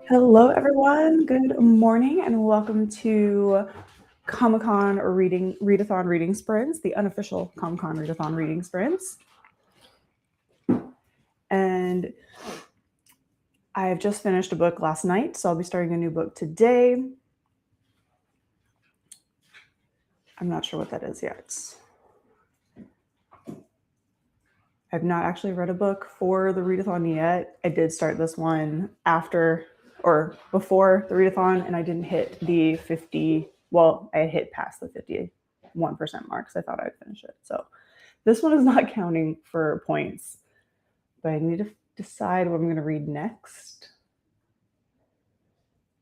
Hello, everyone. Good morning, and welcome to Comic-Con or Read-A-Thon reading sprints, the unofficial Comic-Con Read-A-Thon reading sprints. And I have just finished a book last night, so I'll be starting a new book today. I'm not sure what that is yet. I've not actually read a book for the Read-A-Thon yet. I did start this one after or before the Read-A-Thon, and I didn't hit the 50. Well, I hit past the 51% mark, so I thought I'd finish it. So this one is not counting for points, but I need to decide what I'm going to read next.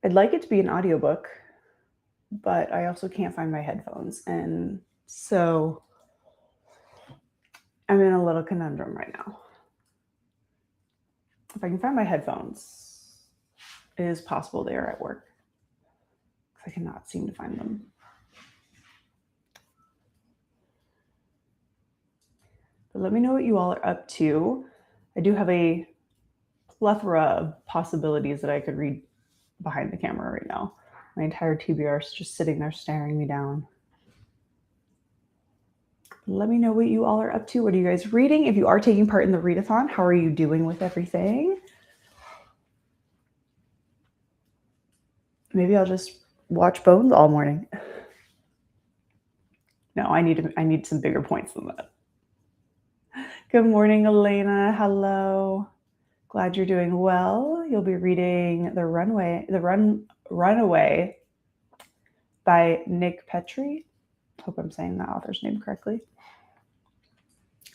I'd like it to be an audiobook, but I also can't find my headphones, and so I'm in a little conundrum right now. If I can find my headphones, it is possible they are at work, because I cannot seem to find them. But let me know what you all are up to. I do have a plethora of possibilities that I could read behind the camera right now. My entire TBR is just sitting there staring me down. Let me know what you all are up to. What are you guys reading? If you are taking part in the Read-A-Thon, how are you doing with everything? Maybe I'll just watch Bones all morning. No, I need some bigger points than that. Good morning, Elena. Hello. Glad you're doing well. You'll be reading The Runaway by Nick Petrie. Hope I'm saying the author's name correctly.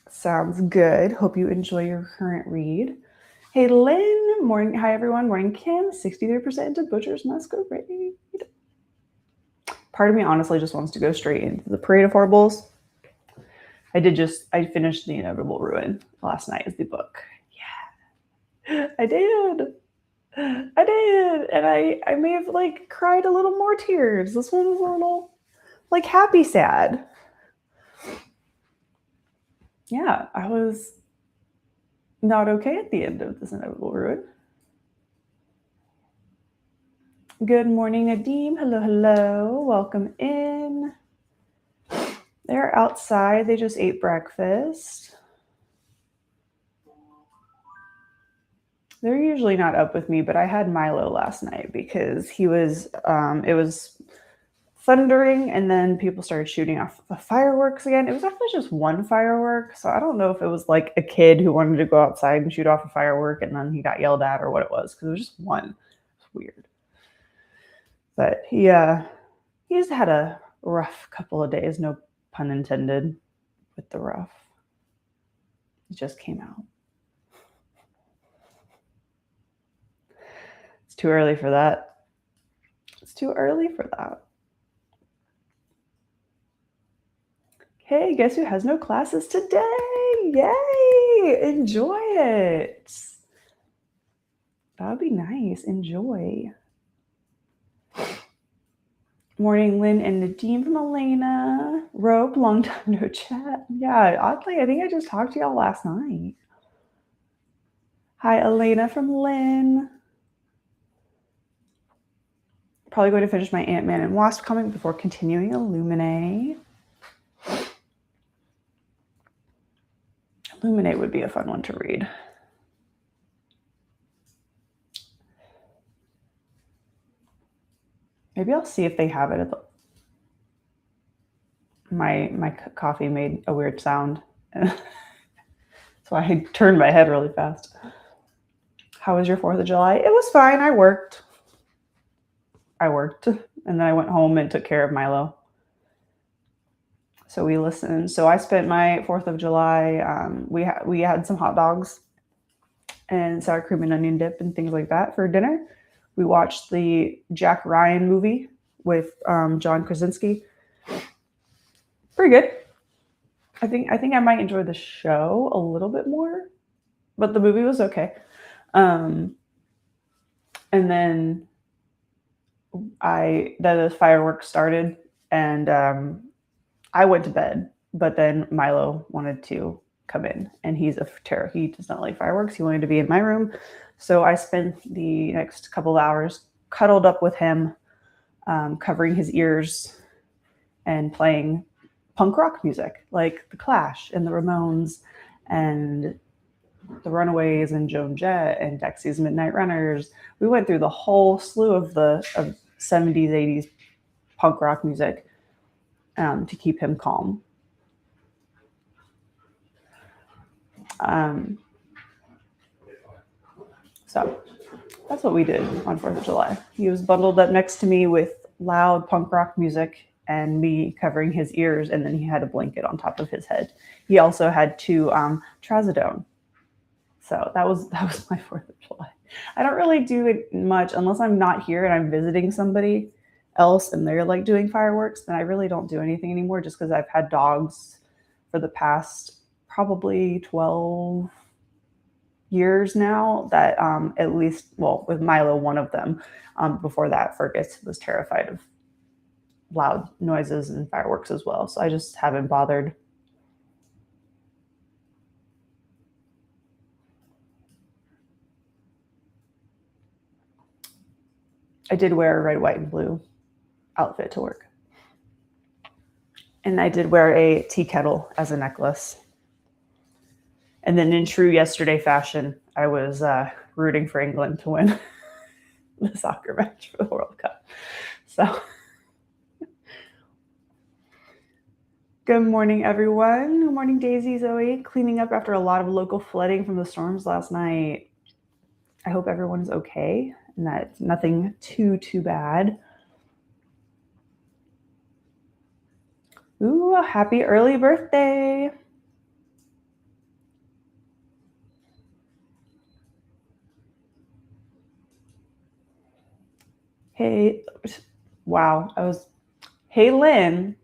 Sounds good. Hope you enjoy your current read. Hey, Lynn. Morning. Hi, everyone. Morning, Kim. 63% into Butcher's Masquerade. Part of me honestly just wants to go straight into the Parade of Horribles. I finished The Inevitable Ruin last night as the book. Yeah, I did. And I may have cried a little more tears. This one was a little happy sad. Yeah, I was not okay at the end of This Inevitable Ruin. Good morning, Nadim. Hello. Welcome in. They're outside. They just ate breakfast. They're usually not up with me, but I had Milo last night because it was thundering, and then people started shooting off the fireworks again. It was actually just one firework, so I don't know if it was like a kid who wanted to go outside and shoot off a firework and then he got yelled at or what it was, because it was just one. It's weird. But he just had a rough couple of days, no pun intended with the rough. It just came out. It's too early for that. Hey, guess who has no classes today? Yay! Enjoy it. That would be nice. Enjoy. Morning, Lynn and Nadim from Elena. Rope, long time no chat. Yeah, oddly, I think I just talked to y'all last night. Hi, Elena from Lynn. Probably going to finish my Ant-Man and Wasp comic before continuing Illuminate. Illuminate would be a fun one to read. Maybe I'll see if they have it at the... My coffee made a weird sound. So I turned my head really fast. How was your 4th of July? It was fine. I worked. And then I went home and took care of Milo. So we listened. So I spent my 4th of July. We had some hot dogs and sour cream and onion dip and things like that for dinner. We watched the Jack Ryan movie with John Krasinski. Pretty good. I think I might enjoy the show a little bit more, but the movie was okay. And then the fireworks started, and I went to bed, but then Milo wanted to come in, and he's a terror. He does not like fireworks. He wanted to be in my room, So I spent the next couple of hours cuddled up with him, covering his ears and playing punk rock music like The Clash and the Ramones and the Runaways and Joan Jett and Dexy's Midnight Runners. We went through the whole slew of 70s, 80s punk rock music to keep him calm. So that's what we did on 4th of July. He was bundled up next to me with loud punk rock music and me covering his ears, and then he had a blanket on top of his head. He also had 2 trazodone. So that was my 4th of July. I don't really do it much unless I'm not here and I'm visiting somebody else and they're like doing fireworks. Then I really don't do anything anymore, just because I've had dogs for the past probably 12 years now that at least, well, with Milo, one of them, before that, Fergus was terrified of loud noises and fireworks as well. So I just haven't bothered. I did wear a red, white, and blue outfit to work. And I did wear a tea kettle as a necklace. And then in true yesterday fashion, I was rooting for England to win the soccer match for the World Cup. So good morning, everyone. Good morning, Daisy, Zoe. Cleaning up after a lot of local flooding from the storms last night. I hope everyone is okay and that it's nothing too bad. Ooh, happy early birthday. Hey, wow. Hey, Lynn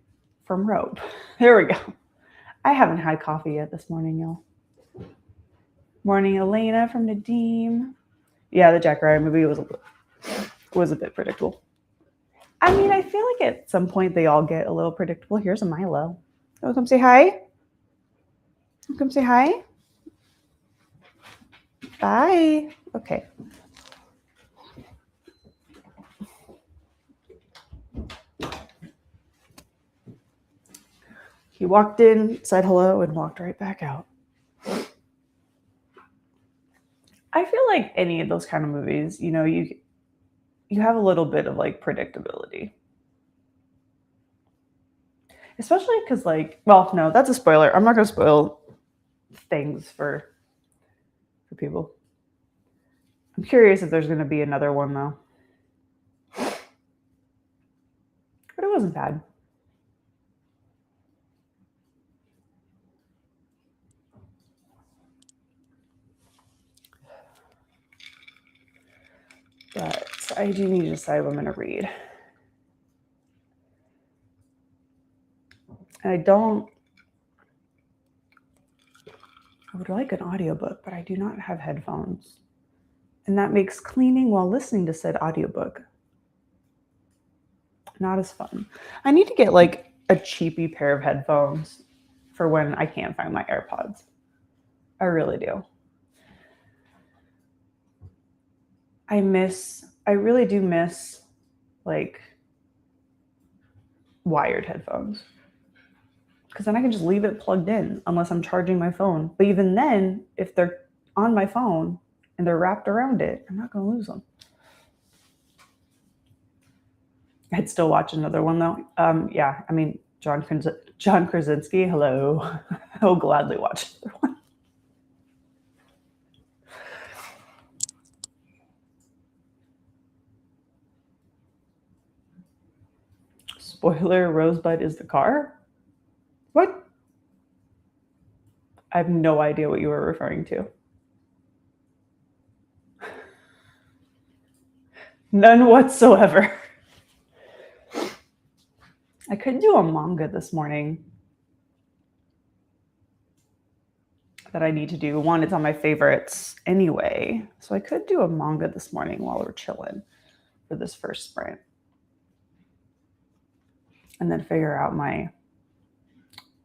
from Rope. There we go. I haven't had coffee yet this morning, y'all. Morning, Elena from Nadim. Yeah, the Jack Ryan movie was a bit predictable. I mean, I feel like at some point they all get a little predictable. Here's a Milo. Oh, come say hi. Come say hi. Bye. Okay. He walked in, said hello, and walked right back out. I feel like any of those kind of movies, you know, you have a little bit of like predictability. Especially because, like, well, no, that's a spoiler. I'm not going to spoil things for people. I'm curious if there's going to be another one, though. But it wasn't bad. But I do need to decide what I'm going to read. I would like an audiobook, but I do not have headphones. And that makes cleaning while listening to said audiobook not as fun. I need to get like a cheapy pair of headphones for when I can't find my AirPods. I really do. I really do miss like wired headphones. Because then I can just leave it plugged in unless I'm charging my phone. But even then, if they're on my phone and they're wrapped around it, I'm not going to lose them. I'd still watch another one though. Yeah, I mean, John Krasinski, hello. I'll gladly watch another one. Spoiler, Rosebud is the car? What? I have no idea what you were referring to. None whatsoever. I could do a manga this morning that I need to do. One, it's on my favorites anyway. So I could do a manga this morning while we're chilling for this first sprint. And then figure out my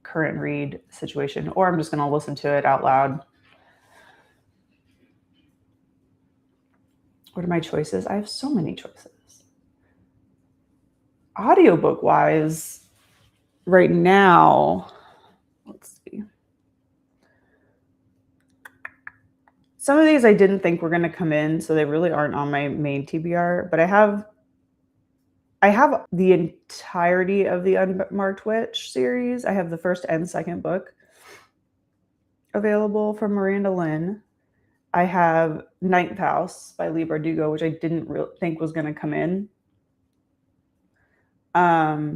current read situation. Or I'm just going to listen to it out loud. What are my choices? I have so many choices. Audiobook wise, right now, let's see. Some of these I didn't think were going to come in, so they really aren't on my main TBR, but I have the entirety of the Unmarked Witch series. I have the first and second book available from Miranda Lynn. I have Ninth House by Lee Bardugo, which I didn't think was going to come in. I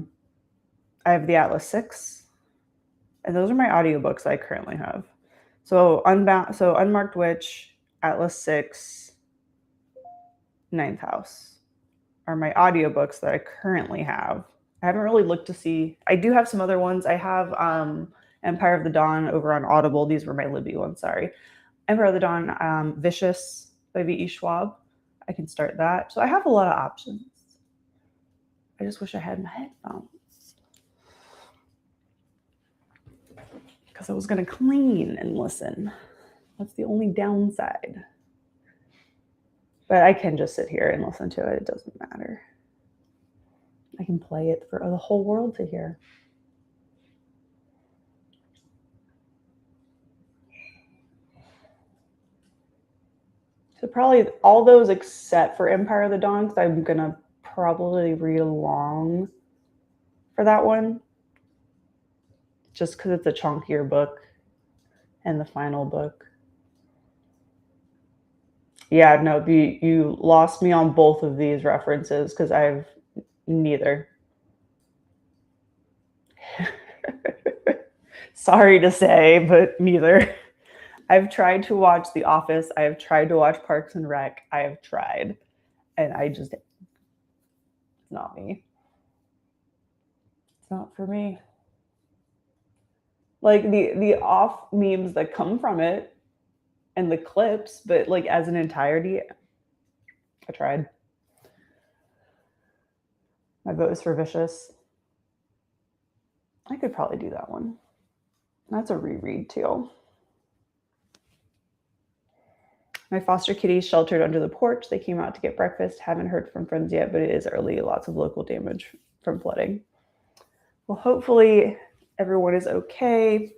have the Atlas 6, and those are my audiobooks I currently have. So Unmarked Witch, Atlas 6, Ninth House are my audiobooks that I currently have. I haven't really looked to see. I do have some other ones. I have Empire of the Dawn over on Audible. These were my Libby ones, sorry. Empire of the Dawn, Vicious by V.E. Schwab. I can start that. So I have a lot of options. I just wish I had my headphones. Because I was going to clean and listen. That's the only downside. But I can just sit here and listen to it. It doesn't matter. I can play it for the whole world to hear. So probably all those except for Empire of the Dawn, because I'm going to probably read along for that one. Just because it's a chunkier book and the final book. Yeah, no, you lost me on both of these references because I have neither. Sorry to say, but neither. I've tried to watch The Office. I have tried to watch Parks and Rec. I have tried. And it's not me. It's not for me. Like the off memes that come from it and the clips, but like as an entirety, I tried. My vote is for Vicious. I could probably do that one. That's a reread too. My foster kitties sheltered under the porch. They came out to get breakfast. Haven't heard from friends yet, but it is early. Lots of local damage from flooding. Well, hopefully everyone is okay,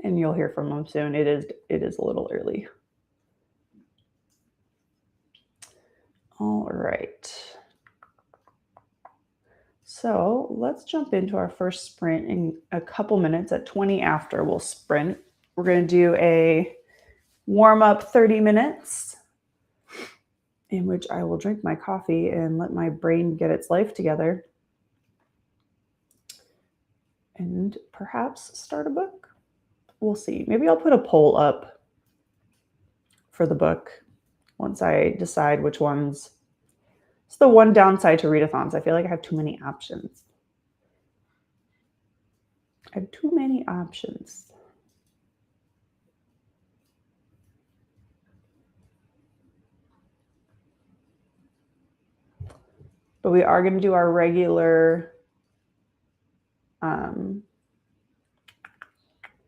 and you'll hear from them soon. It is a little early. All right. So let's jump into our first sprint in a couple minutes. At 20 after, we'll sprint. We're going to do a warm up 30 minutes in which I will drink my coffee and let my brain get its life together and perhaps start a book. We'll see. Maybe I'll put a poll up for the book once I decide which ones. It's the one downside to readathons. I feel like I have too many options. I have too many options. But we are going to do our regular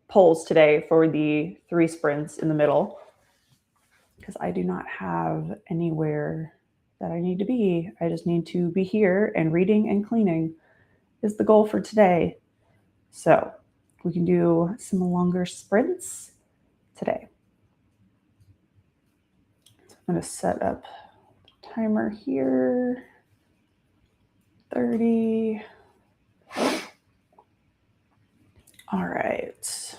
polls today for the 3 sprints in the middle, because I do not have anywhere that I need to be. I just need to be here, and reading and cleaning is the goal for today. So we can do some longer sprints today. So I'm going to set up the timer here. 30. All right.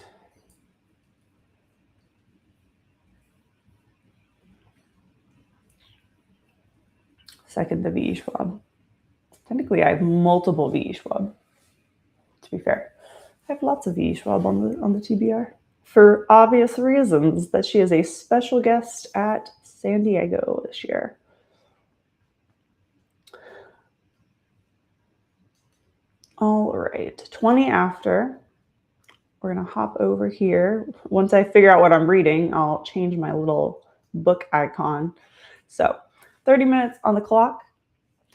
Second, the V.E. Schwab. Technically, I have multiple V.E. Schwab, to be fair. I have lots of V.E. Schwab on the TBR for obvious reasons that she is a special guest at San Diego this year. All right, 20 after. We're going to hop over here. Once I figure out what I'm reading, I'll change my little book icon. So 30 minutes on the clock.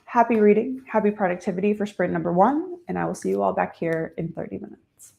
Happy reading, happy productivity for sprint number 1, and I will see you all back here in 30 minutes.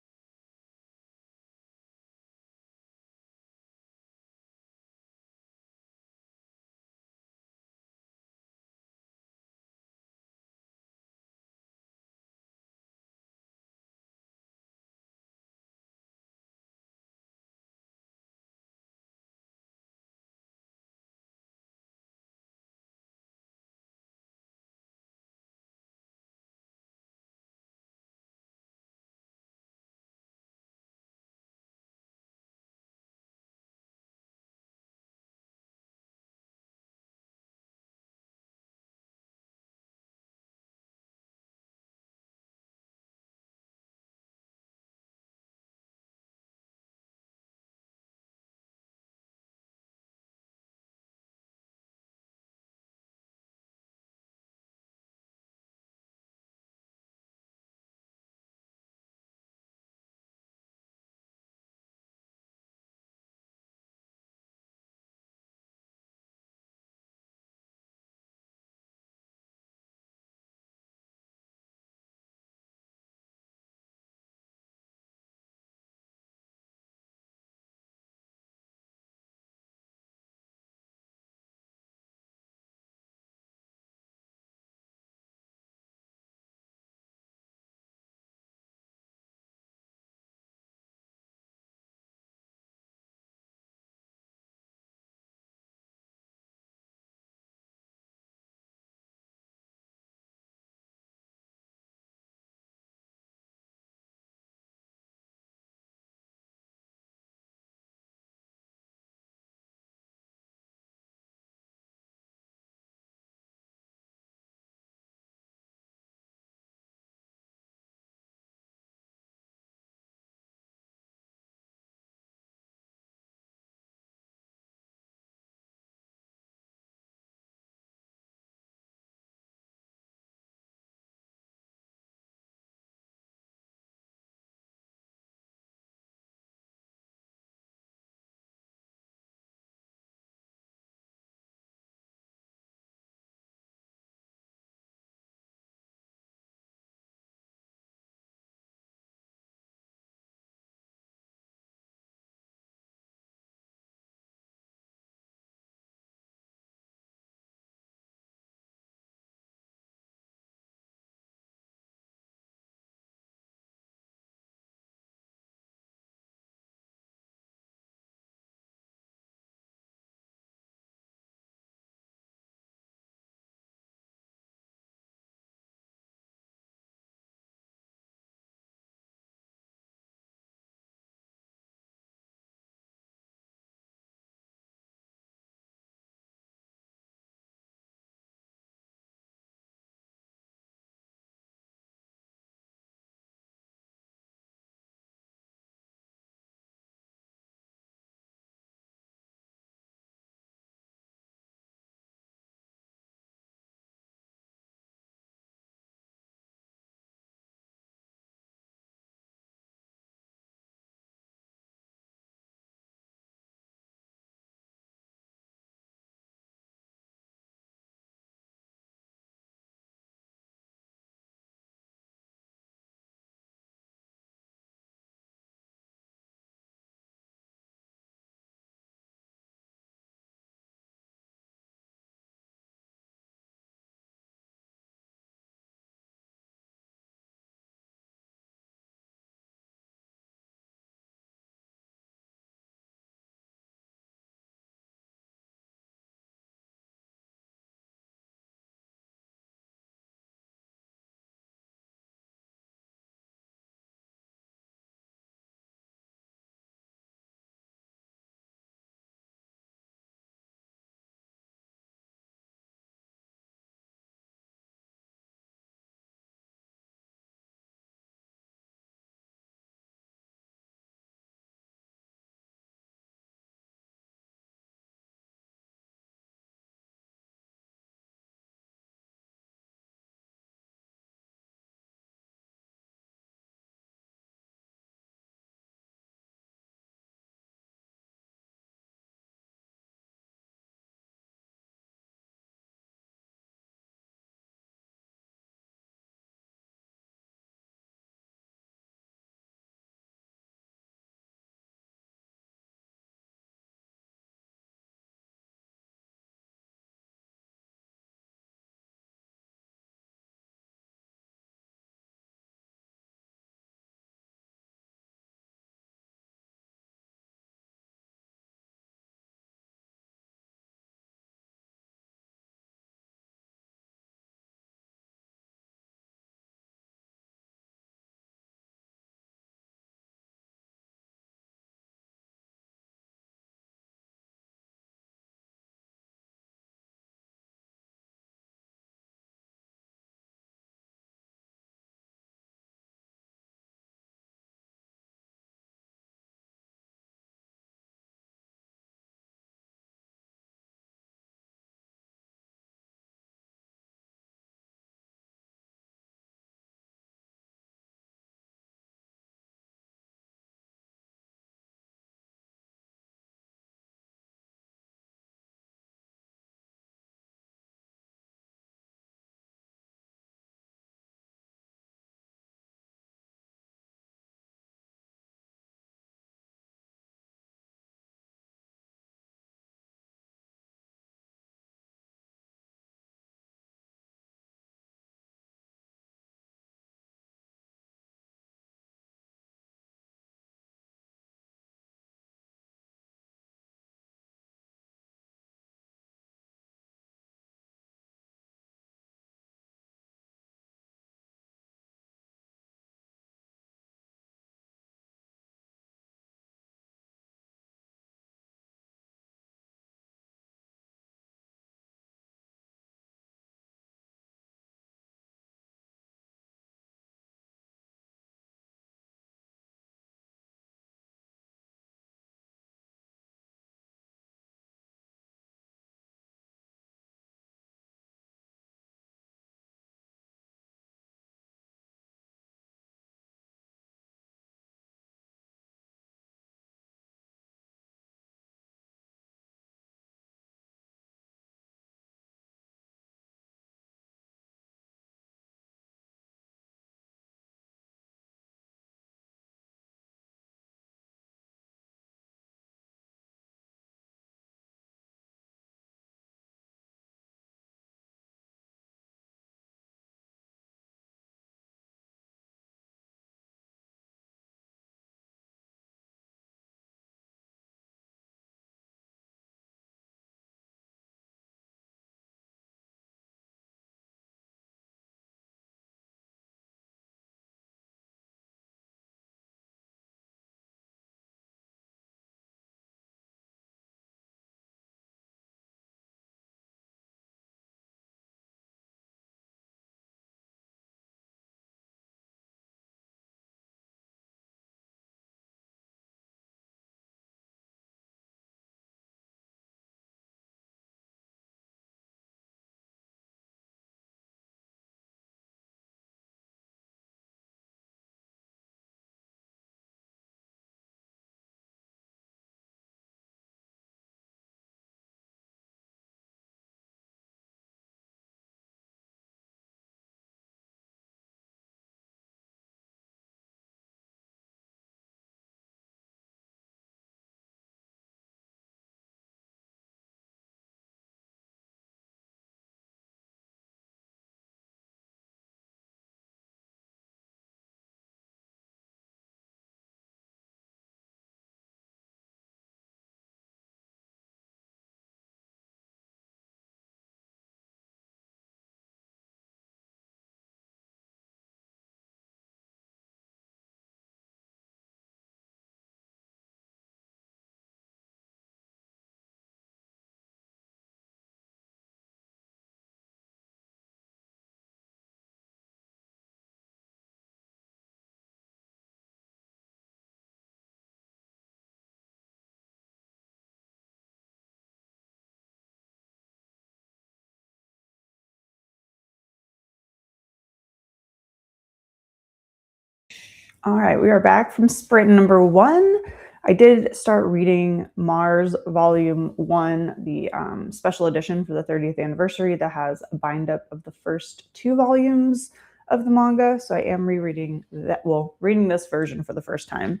All right, we are back from sprint number 1. I did start reading Mars Volume 1, the special edition for the 30th anniversary that has a bind-up of the first 2 volumes of the manga. So I am rereading that, reading this version for the first time.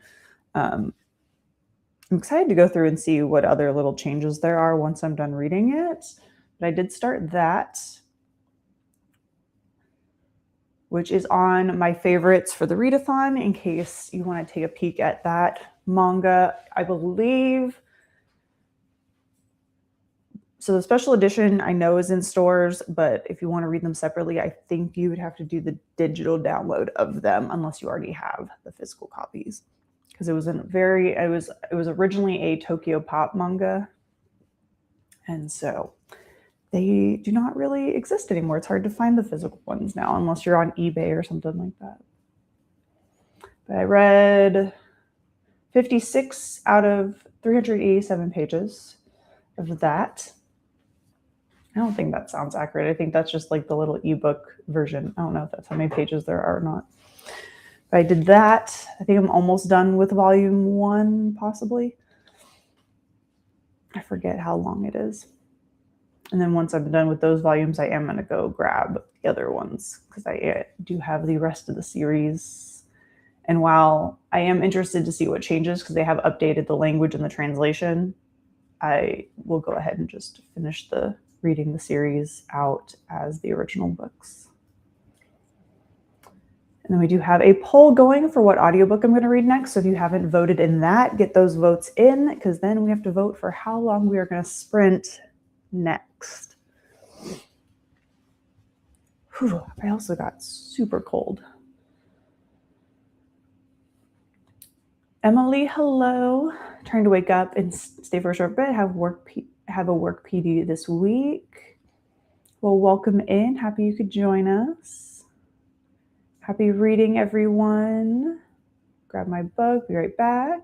I'm excited to go through and see what other little changes there are once I'm done reading it. But I did start that, which is on my favorites for the Read-A-Thon, in case you want to take a peek at that manga. I believe, so the special edition I know is in stores, but if you want to read them separately, I think you would have to do the digital download of them unless you already have the physical copies. Because it was it was originally a Tokyo Pop manga, and so they do not really exist anymore. It's hard to find the physical ones now, unless you're on eBay or something like that. But I read 56 out of 387 pages of that. I don't think that sounds accurate. I think that's just like the little ebook version. I don't know if that's how many pages there are or not. But I did that. I think I'm almost done with volume 1, possibly. I forget how long it is. And then once I'm done with those volumes, I am going to go grab the other ones because I do have the rest of the series. And while I am interested to see what changes because they have updated the language and the translation, I will go ahead and just finish reading the series out as the original books. And then we do have a poll going for what audiobook I'm going to read next. So if you haven't voted in that, get those votes in, because then we have to vote for how long we are going to sprint next. Whew, I also got super cold. Emily, hello. Trying to wake up and stay for a short bit. Have a work PD this week. Well, welcome in. Happy you could join us. Happy reading, everyone. Grab my book. Be right back.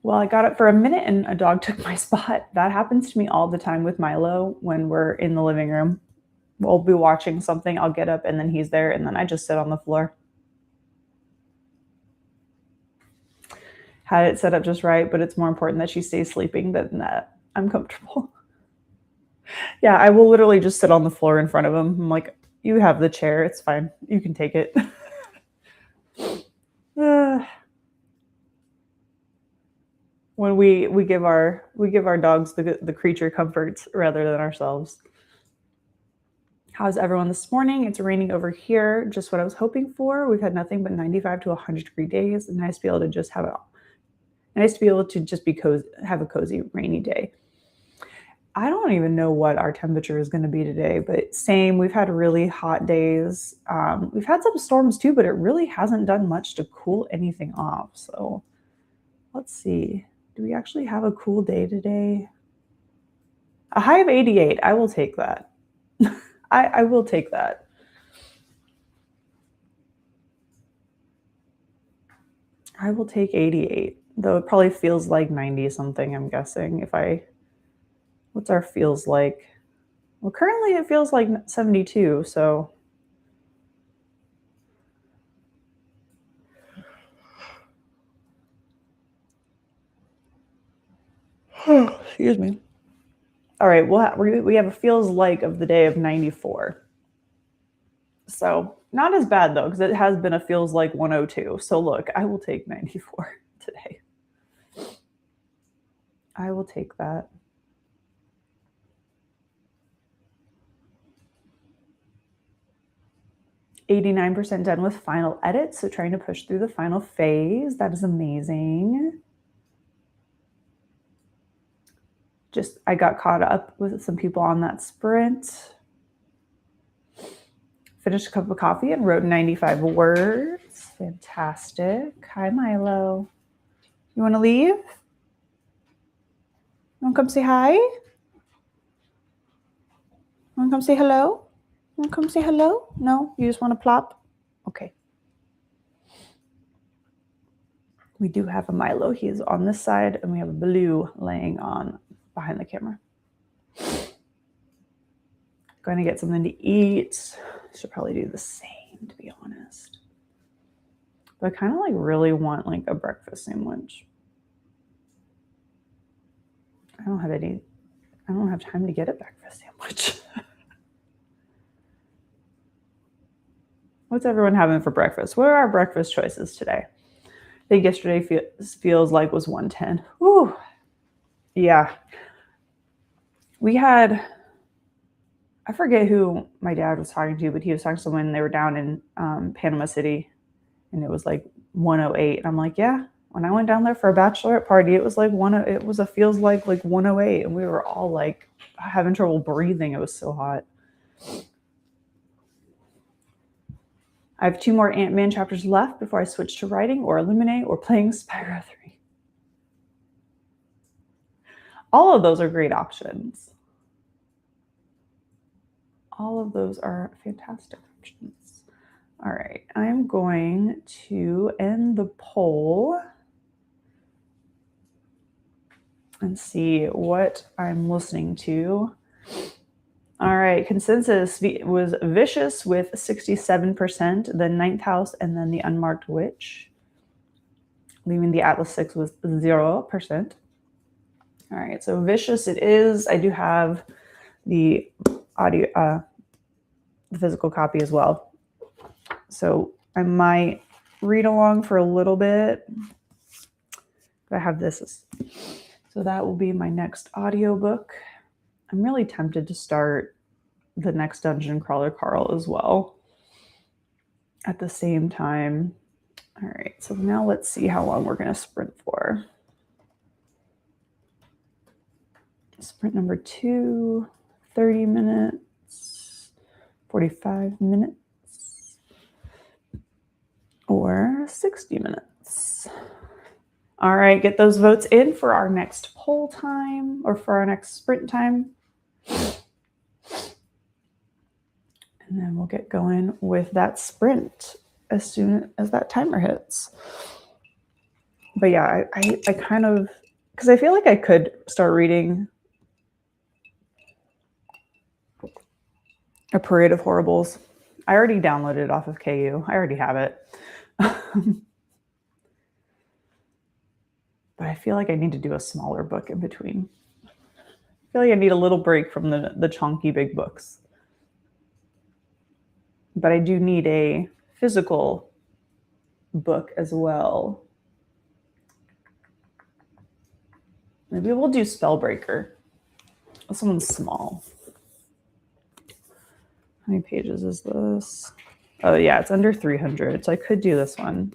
Well, I got up for a minute and a dog took my spot. That happens to me all the time with Milo when we're in the living room. We'll be watching something. I'll get up and then he's there and then I just sit on the floor. Had it set up just right, but it's more important that she stays sleeping than that I'm comfortable. Yeah, I will literally just sit on the floor in front of him. I'm like, you have the chair. It's fine. You can take it. When we give our dogs the creature comforts rather than ourselves. How's everyone this morning? It's raining over here, just what I was hoping for. We've had nothing but 95 to 100-degree days. Nice to be able to just have a cozy rainy day. I don't even know what our temperature is going to be today, but same. We've had really hot days. We've had some storms too, but it really hasn't done much to cool anything off. So let's see. Do we actually have a cool day today? A high of 88. I will take that. I will take that. I will take 88, though it probably feels like 90 something, I'm guessing. What's our feels like? Well, currently it feels like 72, so. Excuse me. All right, we have a feels like of the day of 94. So not as bad though, because it has been a feels like 102. So look, I will take 94 today. I will take that. %89 done with final edits, so trying to push through the final phase. That is amazing. I got caught up with some people on that sprint. Finished a cup of coffee and wrote 95 words. Fantastic. Hi, Milo. You want to leave? You want to come say hi? You want to come say hello? You want to come say hello? No? You just want to plop? Okay. We do have a Milo. He is on this side, and we have a Blue laying on behind the camera. Going to get something to eat. Should probably do the same, to be honest. But I kind of like really want like a breakfast sandwich. I don't have time to get a breakfast sandwich. What's everyone having for breakfast? What are our breakfast choices today? I think yesterday feels like was 110. Ooh, yeah. We had, I forget who my dad was talking to, but he was talking to someone. They were down in Panama City, and it was like 108. And I'm like, yeah. When I went down there for a bachelorette party, it was like feels like 108, and we were all like having trouble breathing. It was so hot. I have 2 more Ant-Man chapters left before I switch to writing or Illuminate or playing Spyro 3. All of those are great options. All of those are fantastic options. All right, I'm going to end the poll and see what I'm listening to. All right, consensus was Vicious with 67%, then Ninth House, and then The Unmarked Witch, leaving the Atlas 6 with 0%. All right, so Vicious it is. I do have the audio, the physical copy as well. So I might read along for a little bit. I have this. So that will be my next audiobook. I'm really tempted to start the next Dungeon Crawler Carl as well at the same time. All right, so now let's see how long we're going to sprint for. Sprint number 2, 30 minutes, 45 minutes, or 60 minutes. All right, get those votes in for our next poll time or for our next sprint time. And then we'll get going with that sprint as soon as that timer hits. But yeah, I kind of, because I feel like I could start reading A Parade of Horribles. I already downloaded it off of KU. I already have it. But I feel like I need to do a smaller book in between. I feel like I need a little break from the chunky big books. But I do need a physical book as well. Maybe we'll do Spellbreaker. This one's small. How many pages is this? Oh yeah, it's under 300, so I could do this one.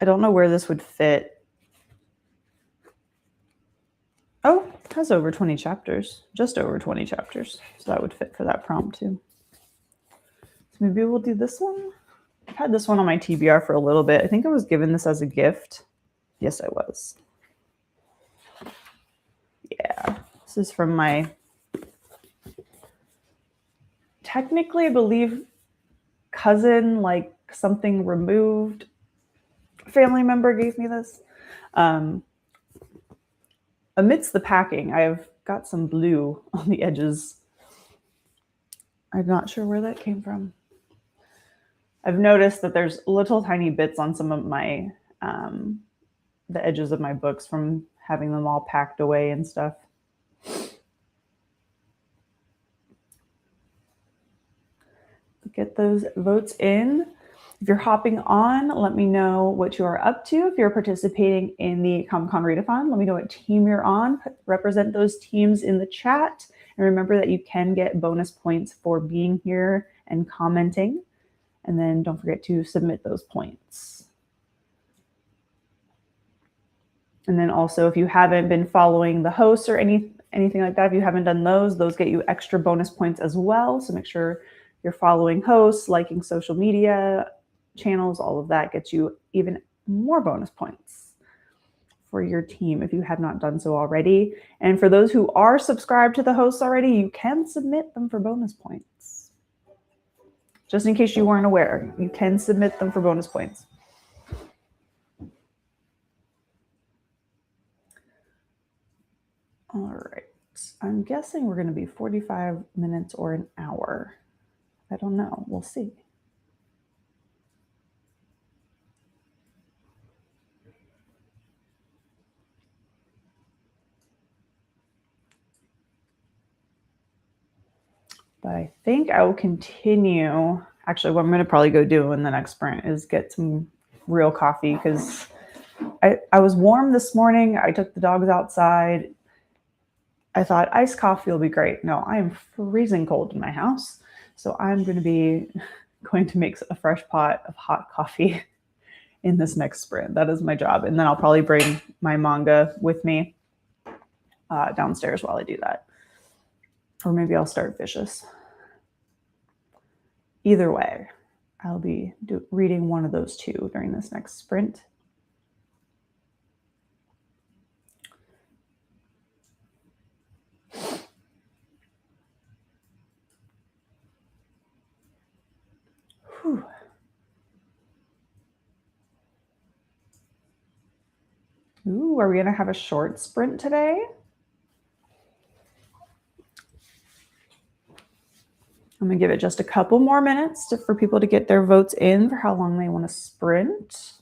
I don't know where this would fit. Oh, it has over 20 chapters, just over 20 chapters. So that would fit for that prompt too. So maybe we'll do this one. I've had this one on my TBR for a little bit. I think I was given this as a gift. Yes, I was. Yeah, this is from my, technically, I believe, cousin, like something removed family member gave me this. Amidst the packing, I've got some blue on the edges. I'm not sure where that came from. I've noticed that there's little tiny bits on some of my, the edges of my books from having them all packed away and stuff. Get those votes in. If you're hopping on, let me know what you are up to. If you're participating in the Comic-Con Read-A-Thon, let me know what team you're on. Represent those teams in the chat. And remember that you can get bonus points for being here and commenting. And then don't forget to submit those points. And then also, if you haven't been following the hosts or anything like that, if you haven't done those get you extra bonus points as well. So make sure you're following hosts, liking social media channels, all of that gets you even more bonus points for your team if you have not done so already. And for those who are subscribed to the hosts already, you can submit them for bonus points. Just in case you weren't aware, you can submit them for bonus points. I'm guessing we're going to be 45 minutes or an hour. I don't know. We'll see. But I think I will continue. Actually, what I'm going to probably go do in the next sprint is get some real coffee because I was warm this morning. I took the dogs outside. I thought iced coffee will be great. No, I am freezing cold in my house. So I'm going to make a fresh pot of hot coffee in this next sprint. That is my job. And then I'll probably bring my manga with me downstairs while I do that. Or maybe I'll start Vicious. Either way, I'll be reading one of those two during this next sprint. Whew. Ooh, are we going to have a short sprint today? I'm going to give it just a couple more minutes for people to get their votes in for how long they want to sprint.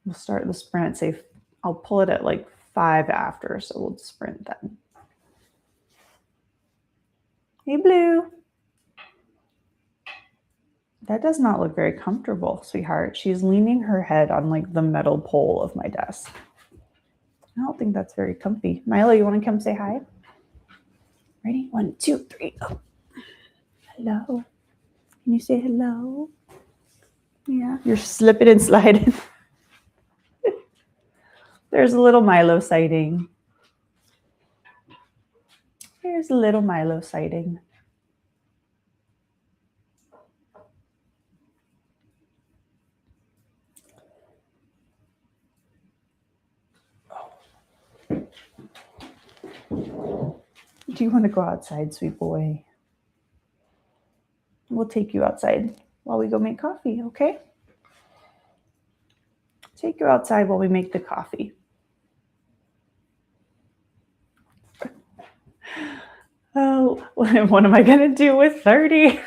We'll start the sprint, say, I'll pull it at like 5 after, so we'll sprint then. Hey, Blue. That does not look very comfortable, sweetheart. She's leaning her head on like the metal pole of my desk. I don't think that's very comfy. Milo, you want to come say hi? Ready? 1, 2, 3. Oh. Hello. Can you say hello? Yeah, you're slipping and sliding. There's a little Milo sighting. There's a little Milo sighting. Do you want to go outside, sweet boy? We'll take you outside while we go make coffee, okay? Take you outside while we make the coffee. Oh, what am I going to do with 30?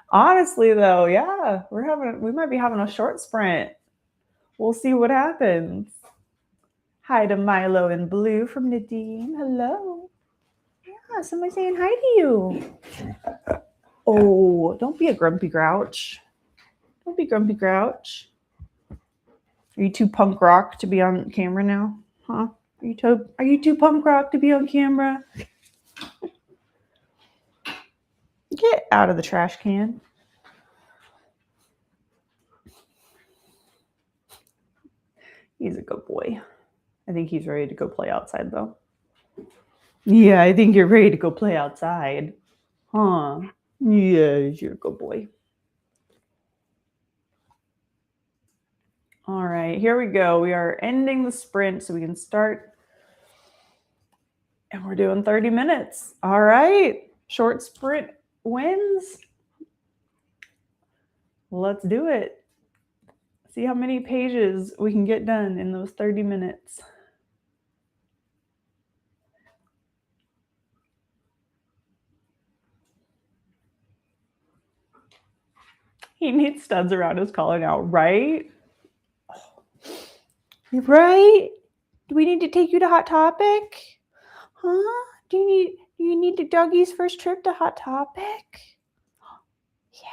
Honestly, though, yeah, we might be having a short sprint. We'll see what happens. Hi to Milo and Blue from Nadine. Hello. Yeah, somebody saying hi to you. Oh, don't be a grumpy grouch. Don't be grumpy grouch. Are you too punk rock to be on camera now? Huh? Are you too punk rock to be on camera? Get out of the trash can. He's a good boy. I think he's ready to go play outside, though. Yeah, I think you're ready to go play outside. Huh? Yeah, you're a good boy. All right, here we go. We are ending the sprint so we can start. And we're doing 30 minutes. All right, short sprint wins. Let's do it. See how many pages we can get done in those 30 minutes. He needs studs around his collar now, right? Right? Do we need to take you to Hot Topic? Huh? Do you need the doggy's first trip to Hot Topic? Yeah.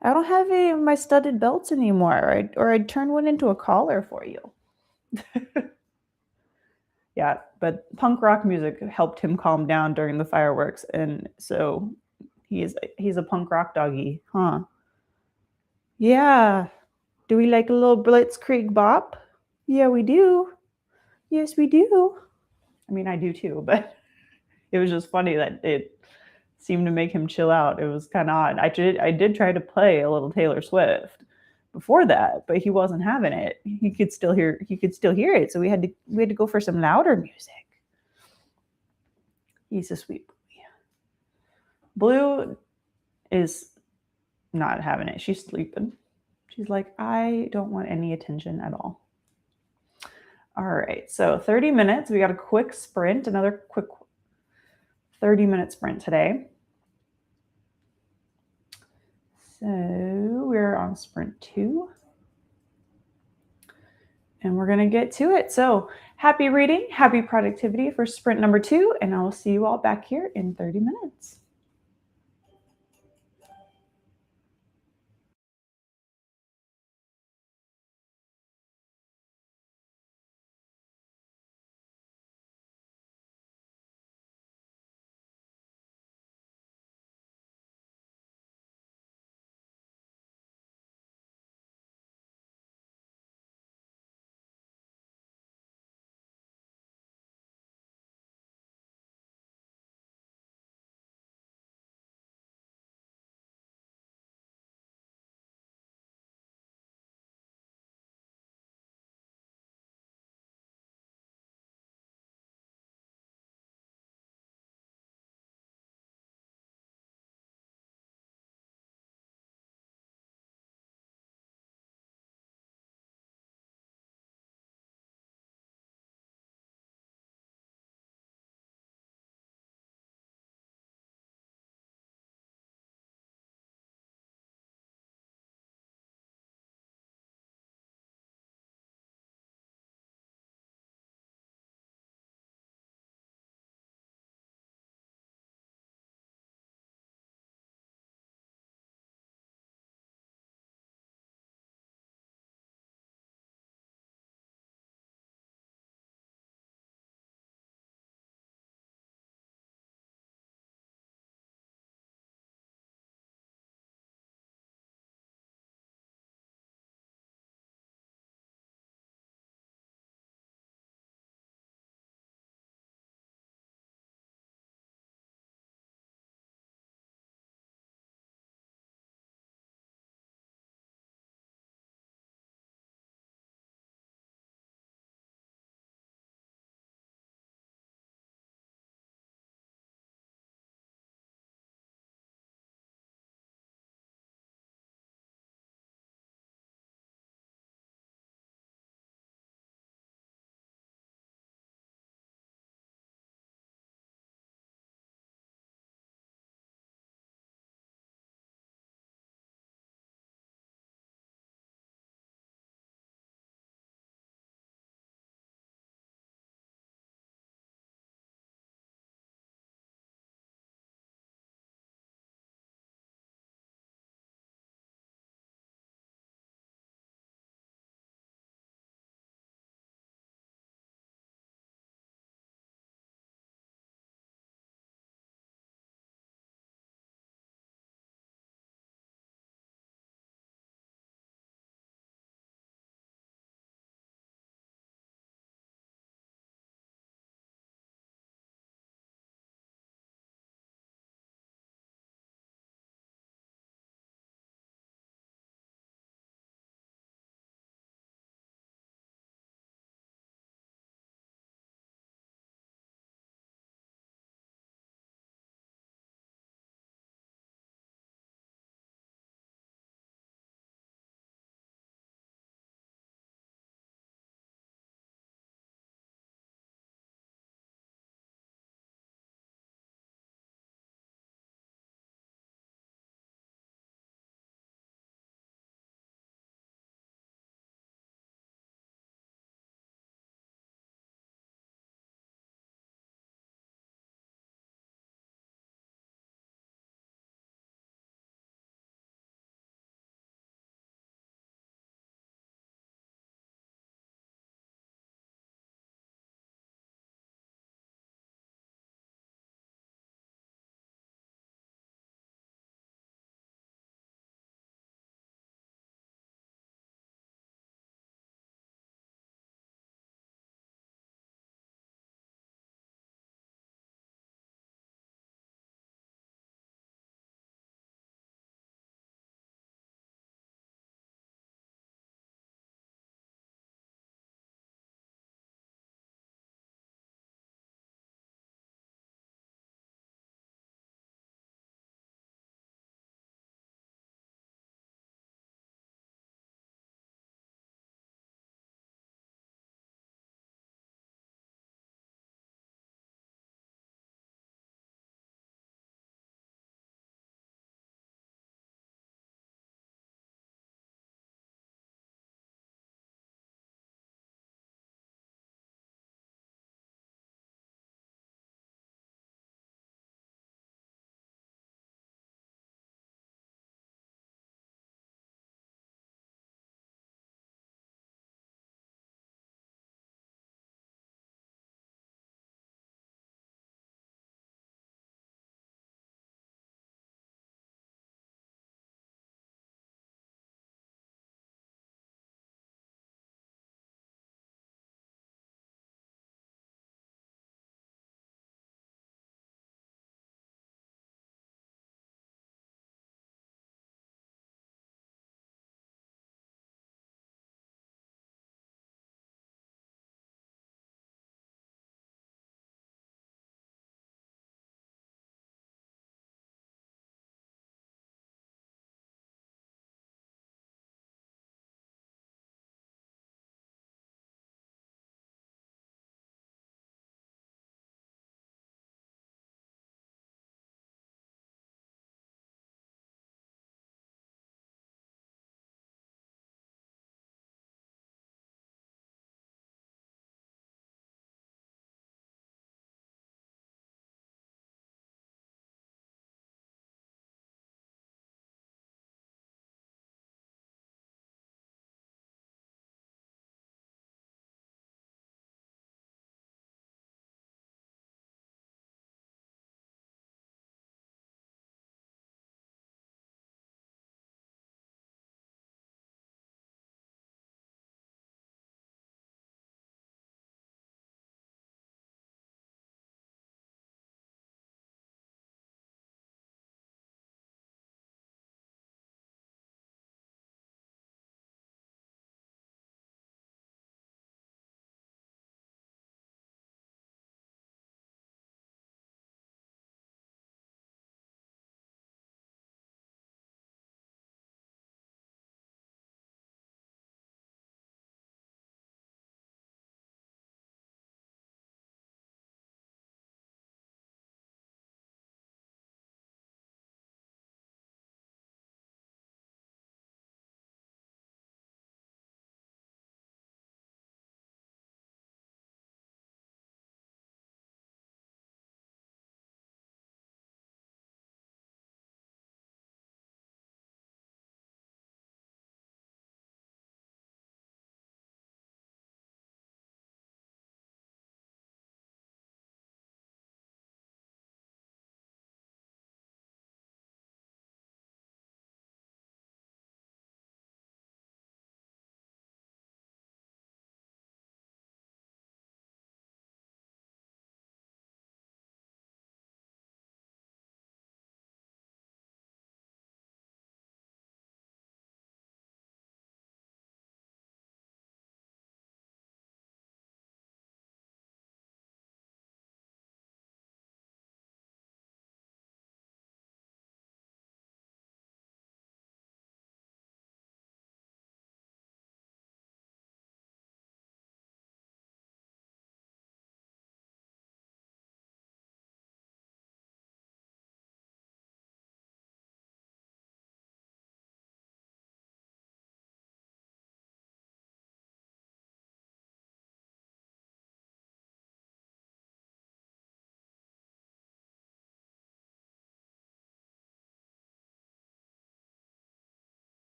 I don't have any of my studded belts anymore, or I'd turn one into a collar for you. Yeah, but punk rock music helped him calm down during the fireworks, and so he's a punk rock doggy, huh? Yeah. Do we like a little Blitzkrieg bop? Yeah, we do. Yes, we do. I mean, I do too, but it was just funny that it seemed to make him chill out. It was kind of odd. I did try to play a little Taylor Swift before that, but he wasn't having it. He could still hear it, so we had to go for some louder music. He's a sweet boy. Blue is not having it. She's sleeping. She's like, I don't want any attention at all. All right, so 30 minutes. We got a quick sprint, another quick 30-minute sprint today. So we're on sprint 2. And we're going to get to it. So happy reading, happy productivity for sprint number 2, and I will see you all back here in 30 minutes.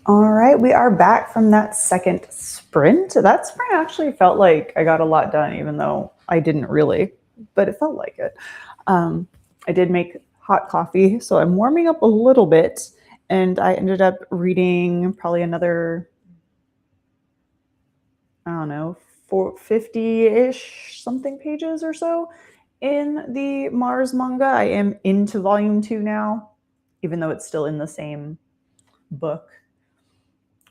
All right, we are back from that second sprint. That sprint actually felt like I got a lot done, even though I didn't really, but it felt like it. I did make hot coffee, so I'm warming up a little bit, and I ended up reading probably another, I don't know, 50-ish something pages or so in the Mars manga. I am into volume 2 now, even though it's still in the same book.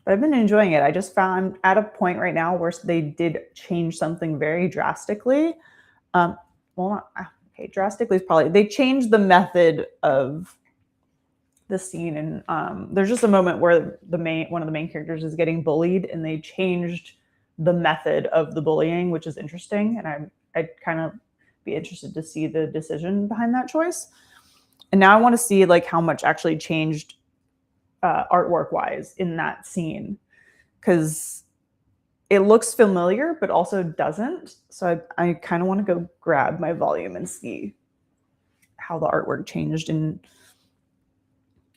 But I've been enjoying it. I just found at a point right now where they did change something very drastically. Okay, drastically is probably, they changed the method of the scene, and there's just a moment where one of the main characters is getting bullied, and they changed the method of the bullying, which is interesting, and I'd kind of be interested to see the decision behind that choice. And now I want to see like how much actually changed artwork wise in that scene, because it looks familiar but also doesn't. So I kind of want to go grab my volume and see how the artwork changed, and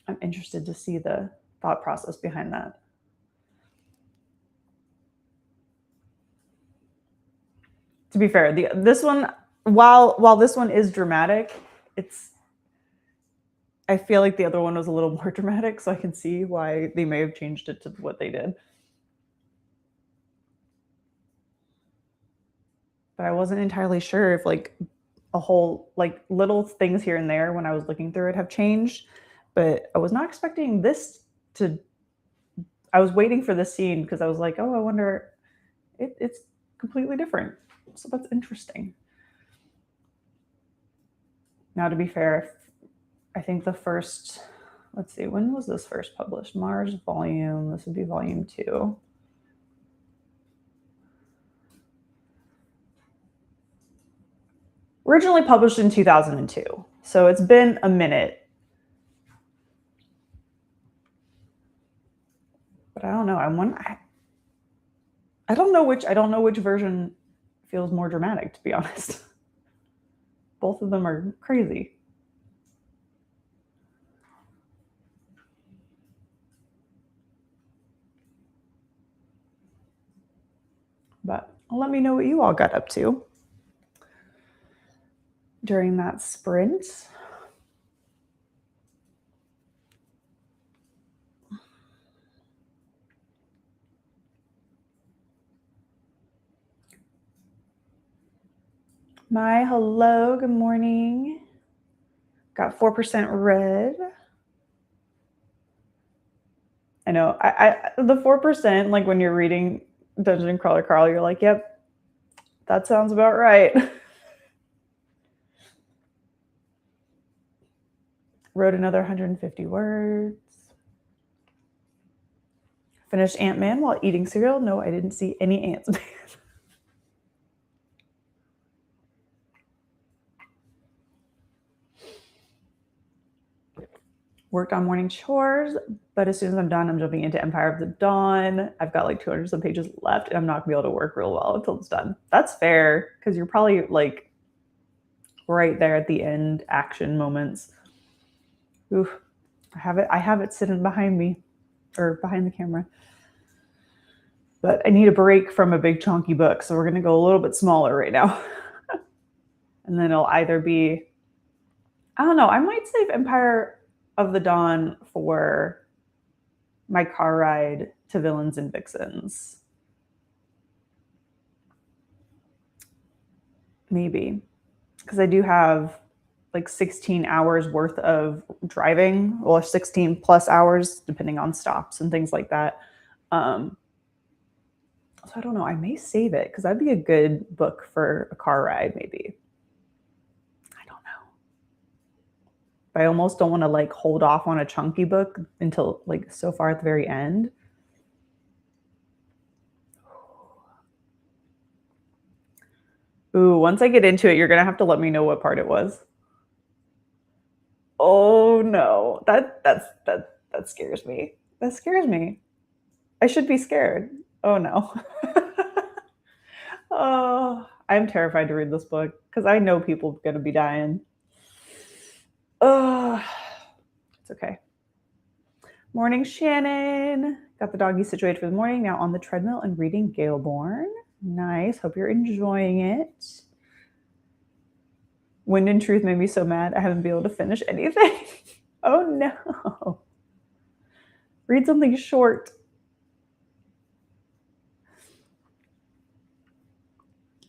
I'm interested to see the thought process behind that. To be fair, this one, while this one is dramatic, I feel like the other one was a little more dramatic, so I can see why they may have changed it to what they did. But I wasn't entirely sure if like a whole like little things here and there when I was looking through it have changed, but I was not expecting this to. I was waiting for this scene because I was like, oh, I wonder. It's completely different, so that's interesting. Now, to be fair, I think the first. Let's see, when was this first published? Mars volume. This would be volume 2. Originally published in 2002, so it's been a minute. But I don't know. I don't know which version feels more dramatic, to be honest. Both of them are crazy. But let me know what you all got up to during that sprint. My hello, good morning. Got 4% red. I know. The 4%, like when you're reading Dungeon Crawler Carl, you're like, yep, that sounds about right. Wrote another 150 words. Finished Ant-Man while eating cereal. No, I didn't see any ants. Worked on morning chores, but as soon as I'm done, I'm jumping into Empire of the Dawn. I've got like 200 some pages left, and I'm not gonna be able to work real well until it's done. That's fair, because you're probably like right there at the end action moments. Oof, I have it sitting behind me, or behind the camera. But I need a break from a big chunky book, so we're gonna go a little bit smaller right now. And then it'll either be, I don't know, I might save Empire of the Dawn for my car ride to Villains and Vixens. Maybe. Because I do have like 16 hours worth of driving, or 16 plus hours, depending on stops and things like that. So I don't know. I may save it because that'd be a good book for a car ride, maybe. I don't know. But I almost don't want to like hold off on a chunky book until like so far at the very end. Ooh, once I get into it, you're gonna have to let me know what part it was. Oh no, that scares me. That scares me. I should be scared. Oh no. Oh, I'm terrified to read this book because I know people are gonna be dying. Oh, it's okay. Morning, Shannon. Got the doggy situated for the morning. Now on the treadmill and reading Galeborn. Nice. Hope you're enjoying it. Wind and Truth made me so mad. I haven't been able to finish anything. Oh no. Read something short.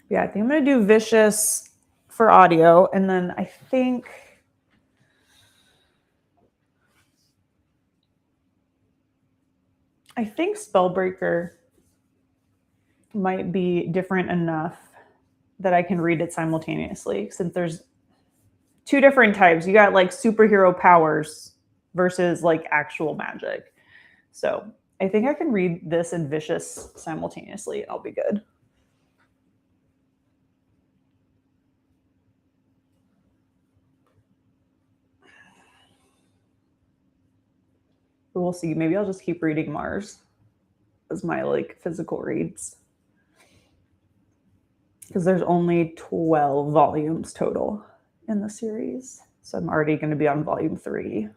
Yeah, I think I'm going to do Vicious for audio. And then I think Spellbreaker might be different enough that I can read it simultaneously, since there's two different types. You got like superhero powers versus like actual magic. So I think I can read this and Vicious simultaneously. I'll be good. But we'll see. Maybe I'll just keep reading Mars as my like physical reads, because there's only 12 volumes total in the series. So I'm already going to be on volume 3.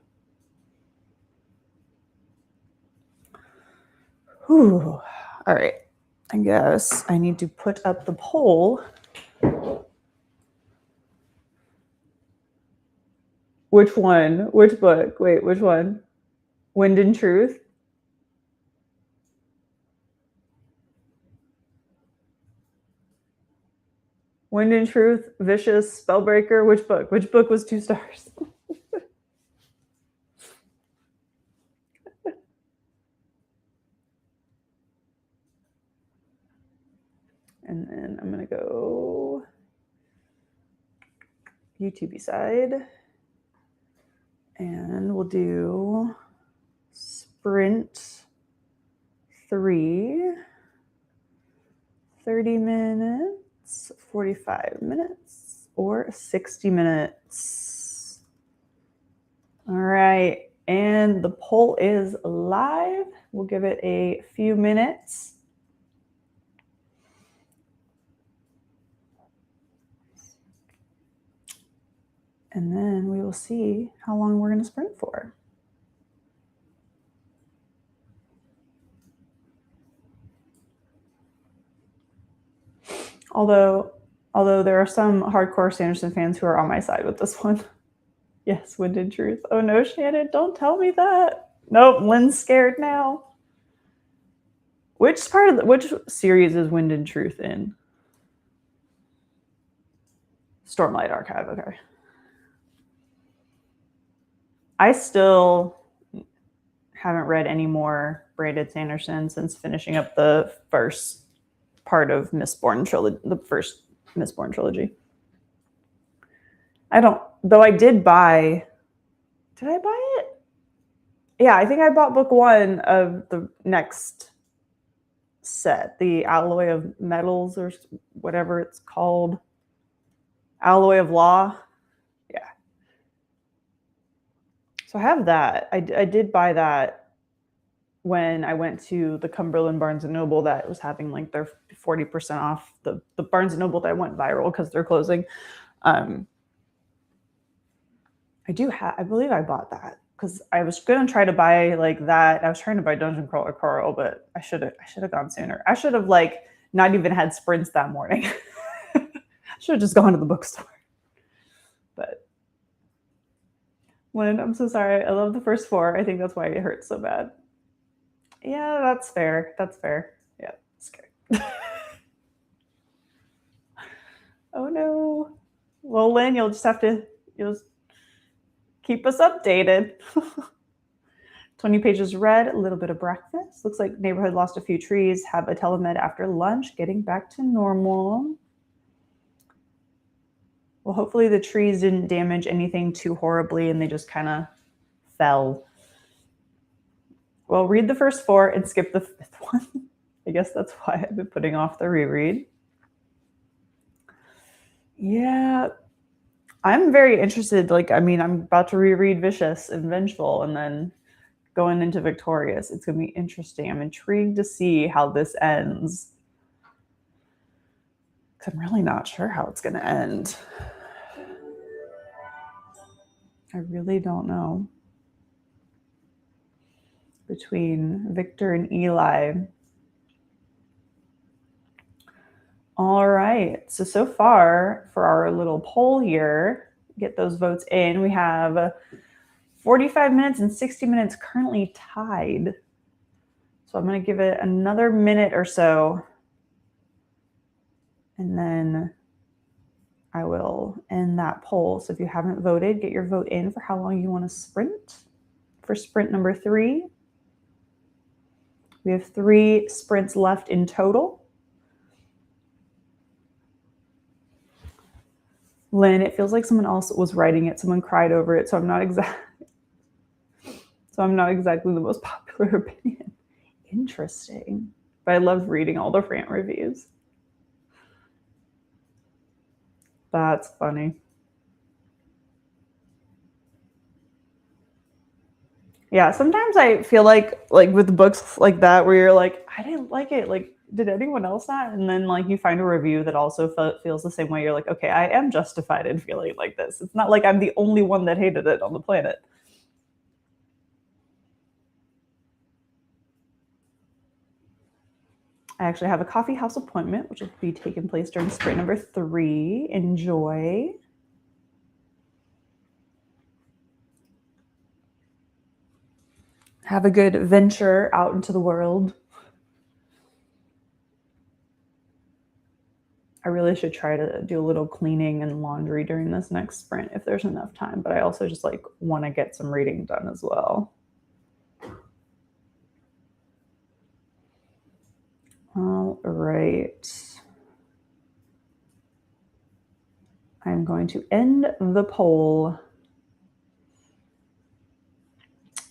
Whew. All right. I guess I need to put up the poll. Which one? Which book? Wait, which one? Wind and Truth? Wind and Truth, Vicious, Spellbreaker. Which book? Which book was 2 stars? And then I'm going to go YouTube side. And we'll do Sprint 3, 30 minutes, 45 minutes, or 60 minutes. All right. And the poll is live. We'll give it a few minutes. And then we will see how long we're going to sprint for. Although there are some hardcore Sanderson fans who are on my side with this one. Yes, Wind and Truth. Oh no, Shannon, don't tell me that. Nope, Lynn's scared now. Which series is Wind and Truth in? Stormlight Archive, okay. I still haven't read any more Brandon Sanderson since finishing up the first part of Mistborn trilogy, the first Mistborn trilogy. Though I did buy it? Yeah, I think I bought book 1 of the next set, the Alloy of Metals or whatever it's called. Alloy of Law. Yeah. So I have that. I did buy that when I went to the Cumberland Barnes & Noble that was having like their 40% off, the Barnes & Noble that went viral because they're closing. I believe I bought that because I was going to try to buy like that. I was trying to buy Dungeon Crawler Carl, but I should have gone sooner. I should have like not even had sprints that morning. I should have just gone to the bookstore. But Lynn, I'm so sorry. I love the first 4. I think that's why it hurts so bad. Yeah, that's fair. That's fair. Yeah, scary. Oh no. Well, Lynn, you'll just keep us updated. 20 pages read, a little bit of breakfast. Looks like neighborhood lost a few trees. Have a telemed after lunch, getting back to normal. Well, hopefully the trees didn't damage anything too horribly and they just kind of fell. Well, read the first 4 and skip the 5th one. I guess that's why I've been putting off the reread. Yeah, I'm very interested. Like, I mean, I'm about to reread Vicious and Vengeful and then going into Victorious. It's going to be interesting. I'm intrigued to see how this ends. Because I'm really not sure how it's going to end. I really don't know. between Victor and Eli. All right. So far for our little poll here, get those votes in. We have 45 minutes and 60 minutes currently tied. So I'm going to give it another minute or so, and then I will end that poll. So if you haven't voted, get your vote in for how long you want to sprint. For sprint number 3, we have 3 sprints left in total. Lynn, it feels like someone else was writing it. Someone cried over it, so I'm not exactly the most popular opinion. Interesting. But I love reading all the rant reviews. That's funny. Yeah, sometimes I feel like with books like that where you're like, I didn't like it. Like, did anyone else not? And then like you find a review that also feels the same way. You're like, okay, I am justified in feeling like this. It's not like I'm the only one that hated it on the planet. I actually have a coffee house appointment, which will be taking place during sprint number 3. Enjoy. Have a good venture out into the world. I really should try to do a little cleaning and laundry during this next sprint if there's enough time, but I also just like want to get some reading done as well. All right. I'm going to end the poll.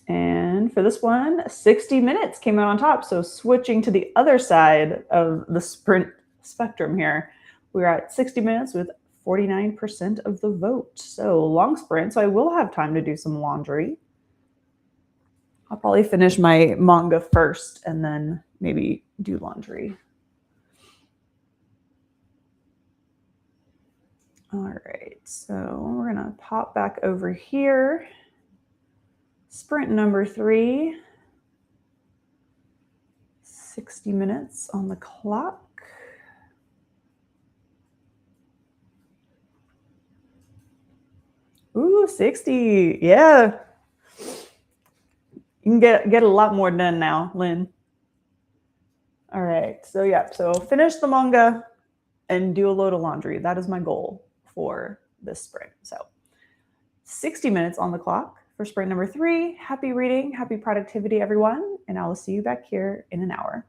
And for this one, 60 minutes came out on top. So switching to the other side of the sprint spectrum here, we're at 60 minutes with 49% of the vote. So long sprint. So I will have time to do some laundry. I'll probably finish my manga first and then maybe do laundry. All right, so we're gonna pop back over here. Sprint number 3, 60 minutes on the clock. Ooh, 60, yeah. You can get a lot more done now, Lynn. All right, so yeah, so finish the manga and do a load of laundry. That is my goal for this sprint. So 60 minutes on the clock for sprint number 3. Happy reading, happy productivity, everyone, and I will see you back here in an hour.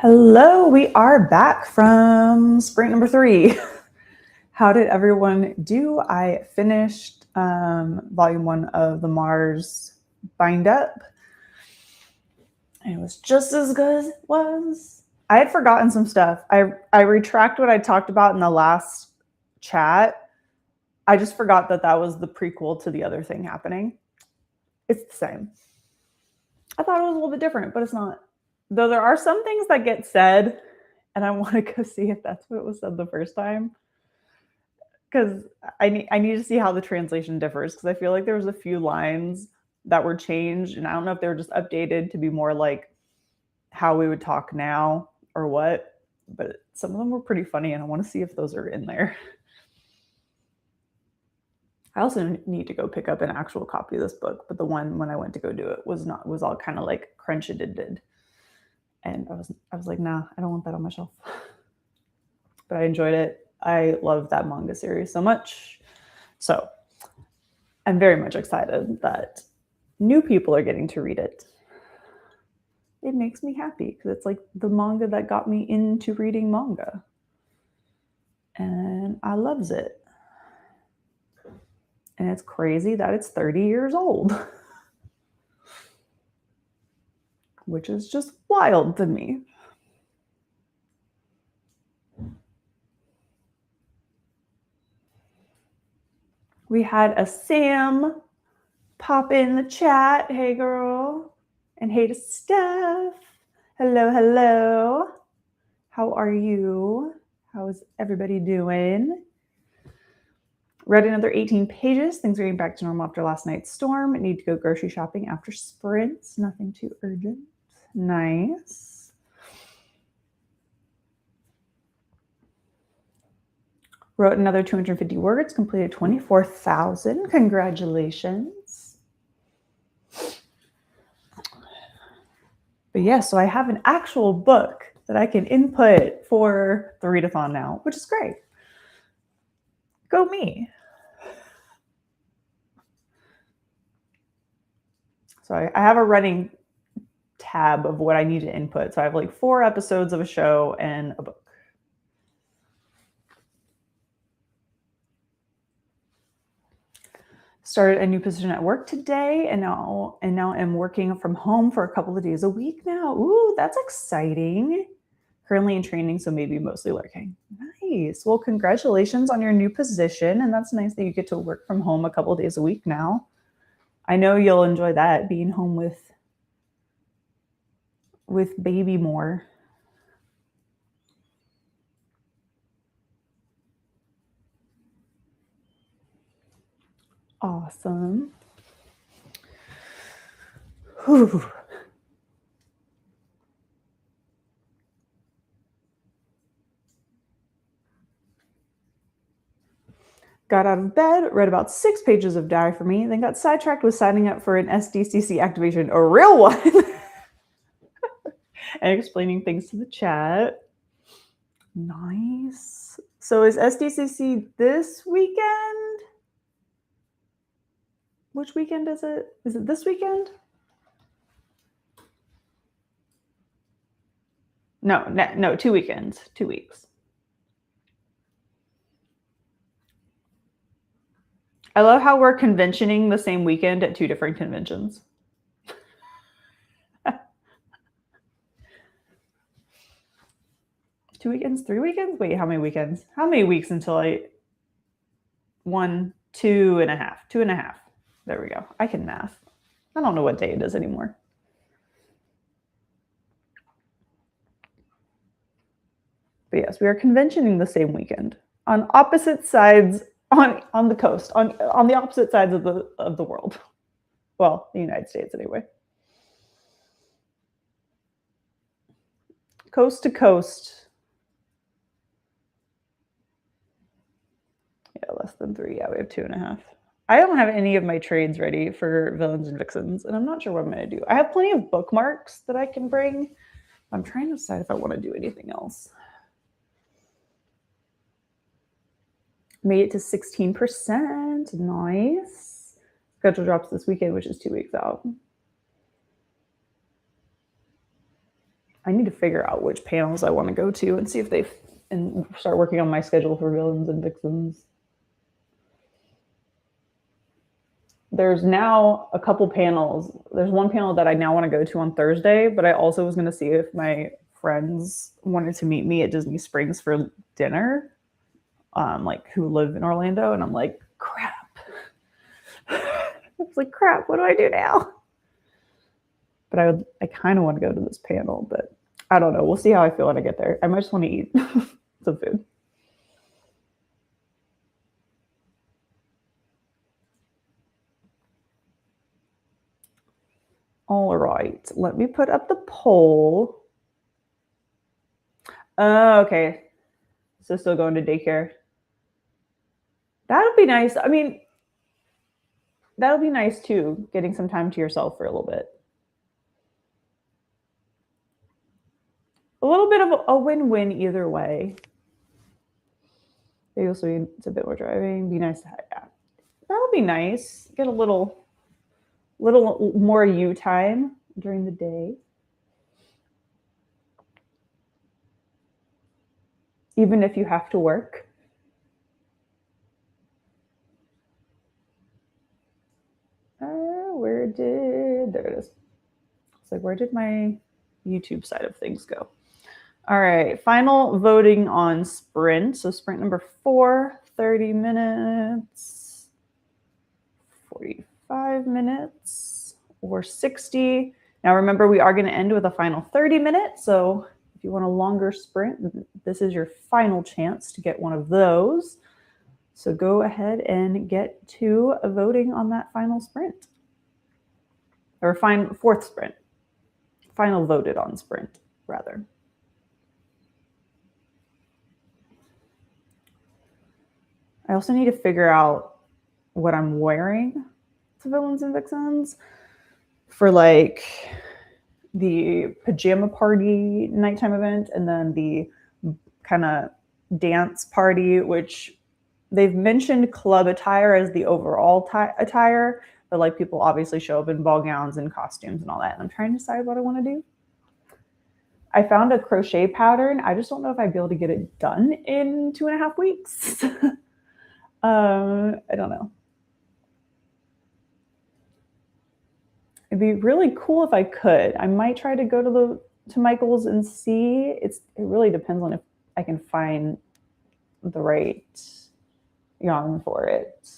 Hello, we are back from sprint number 3. How did everyone do? I finished volume 1 of the Mars bind up. And it was just as good as it was. I had forgotten some stuff. I retract what I talked about in the last chat. I just forgot that was the prequel to the other thing happening. It's the same. I thought it was a little bit different, but it's not. Though there are some things that get said, and I want to go see if that's what was said the first time. Because I need to see how the translation differs, because I feel like there was a few lines that were changed, and I don't know if they were just updated to be more like how we would talk now or what, but some of them were pretty funny, and I want to see if those are in there. I also need to go pick up an actual copy of this book, but the one when I went to go do it was all kind of like crunched. And I was like, nah, I don't want that on my shelf. But I enjoyed it. I love that manga series so much. So I'm very much excited that new people are getting to read it. It makes me happy because it's like the manga that got me into reading manga. And I loves it. And it's crazy that it's 30 years old. Which is just wild to me. We had a Sam pop in the chat. Hey, girl. And hey to Steph. Hello, hello. How are you? How is everybody doing? Read another 18 pages. Things are getting back to normal after last night's storm. I need to go grocery shopping after sprints. Nothing too urgent. Nice. Wrote another 250 words, completed 24,000. Congratulations. But yeah, so I have an actual book that I can input for the Read-A-Thon now, which is great. Go me. So I have a running tab of what I need to input. So I have like 4 episodes of a show and a book. Started a new position at work today, and now I'm working from home for a couple of days a week now. Ooh, that's exciting. Currently in training, so maybe mostly lurking. Nice. Well, congratulations on your new position, and that's nice that you get to work from home a couple of days a week now. I know you'll enjoy that, being home with baby more. Awesome. Whew. Got out of bed, read about 6 pages of Diary for Me, then got sidetracked with signing up for an SDCC activation, a real one, and explaining things to the chat. Nice. So is SDCC this weekend? Which weekend is it? Is it this weekend? No, 2 weekends, 2 weeks. I love how we're conventioning the same weekend at 2 different conventions. 2 weekends, 3 weekends? Wait, how many weekends? How many weeks until 1, 2.5, 2.5. There we go. I can math. I don't know what day it is anymore. But yes, we are conventioning the same weekend on opposite sides on the coast, on the opposite sides of the world. Well, the United States anyway. Coast to coast. Yeah, less than 3. Yeah, we have 2.5. I don't have any of my trades ready for Villains and Vixens, and I'm not sure what I'm going to do. I have plenty of bookmarks that I can bring. I'm trying to decide if I want to do anything else. Made it to 16%. Nice. Schedule drops this weekend, which is 2 weeks out. I need to figure out which panels I want to go to and see if and start working on my schedule for villains and vixens. There's now a couple panels. There's one panel that I now want to go to on Thursday, but I also was going to see if my friends wanted to meet me at Disney Springs for dinner, like who live in Orlando. And I'm like, crap. It's like, crap, what do I do now? But I kind of want to go to this panel, but I don't know. We'll see how I feel when I get there. I might just want to eat some food. All right, let me put up the poll. Oh, okay. So still going to daycare. That'll be nice. I mean, that'll be nice too, getting some time to yourself for a little bit. A little bit of a win-win either way. Maybe also it's a bit more driving. Be nice to have, yeah. That'll be nice. Get a little more you time during the day. Even if you have to work. There it is. It's like, where did my YouTube side of things go? All right, final voting on sprint. So sprint number 4, 30 minutes, 45 minutes, or 60. Now remember, we are going to end with a final 30 minutes. So if you want a longer sprint, this is your final chance to get one of those. So go ahead and get to voting on that final sprint. Or fourth sprint. Final voted on sprint, rather. I also need to figure out what I'm wearing to Villains and Vixens for like the pajama party nighttime event and then the kind of dance party, which they've mentioned club attire as the overall attire, but like people obviously show up in ball gowns and costumes and all that. And I'm trying to decide what I want to do. I found a crochet pattern. I just don't know if I'd be able to get it done in 2.5 weeks. I don't know. It'd be really cool if I could. I might try to go to Michael's and see. It really depends on if I can find the right yarn for it.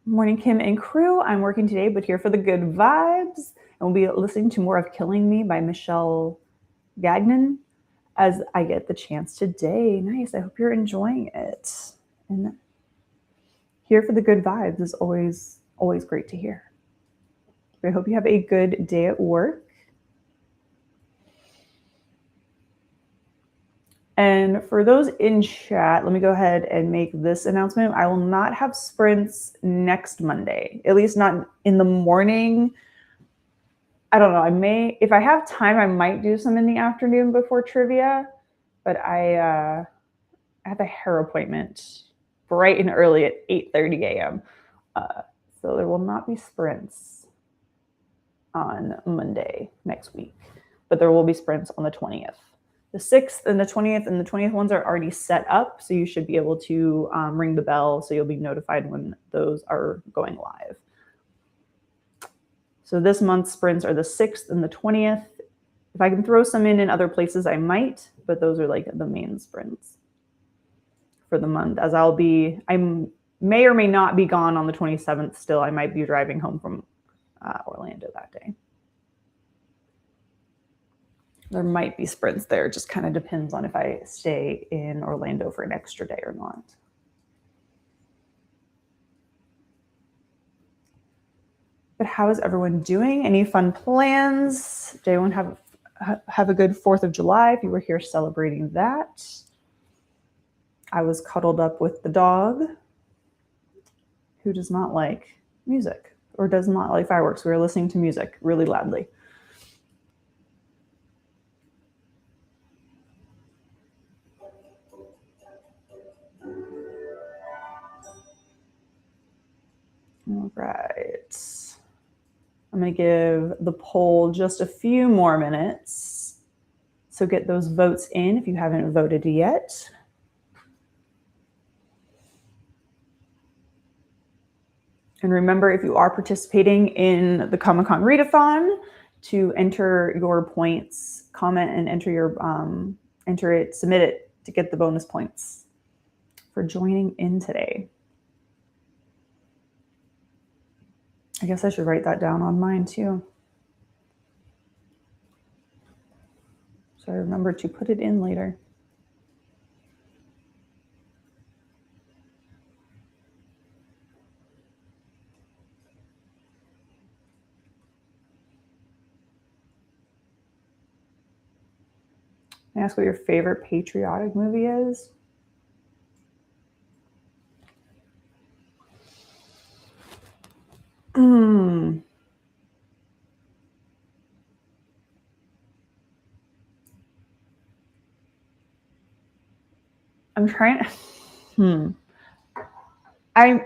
Morning, Kim and crew. I'm working today, but here for the good vibes. And we'll be listening to more of Killing Me by Michelle Gagnon as I get the chance today. Nice. I hope you're enjoying it. And here for the good vibes is always great to hear. I hope you have a good day at work. And for those in chat, let me go ahead and make this announcement. I will not have sprints next Monday, at least not in the morning. I don't know. I may, if I have time, I might do some in the afternoon before trivia, but I have a hair appointment bright and early at 8:30 a.m. So there will not be sprints on Monday next week, but there will be sprints on the 20th. The 6th and the 20th and the 20th ones are already set up, so you should be able to ring the bell so you'll be notified when those are going live. So this month's sprints are the 6th and the 20th. If I can throw some in other places, I might, but those are like the main sprints for the month. As I may or may not be gone on the 27th still. I might be driving home from Orlando that day. There might be sprints there. It just kind of depends on if I stay in Orlando for an extra day or not. But how is everyone doing? Any fun plans? Did anyone have a good 4th of July if you were here celebrating that? I was cuddled up with the dog who does not like music or does not like fireworks. We were listening to music really loudly. All right. I'm going to give the poll just a few more minutes. So get those votes in if you haven't voted yet. And remember, if you are participating in the Comic-Con Read-A-Thon, to enter your points, comment and enter it, submit it to get the bonus points for joining in today. I guess I should write that down on mine too, so I remember to put it in later. Can I ask what your favorite patriotic movie is? I'm trying. I'm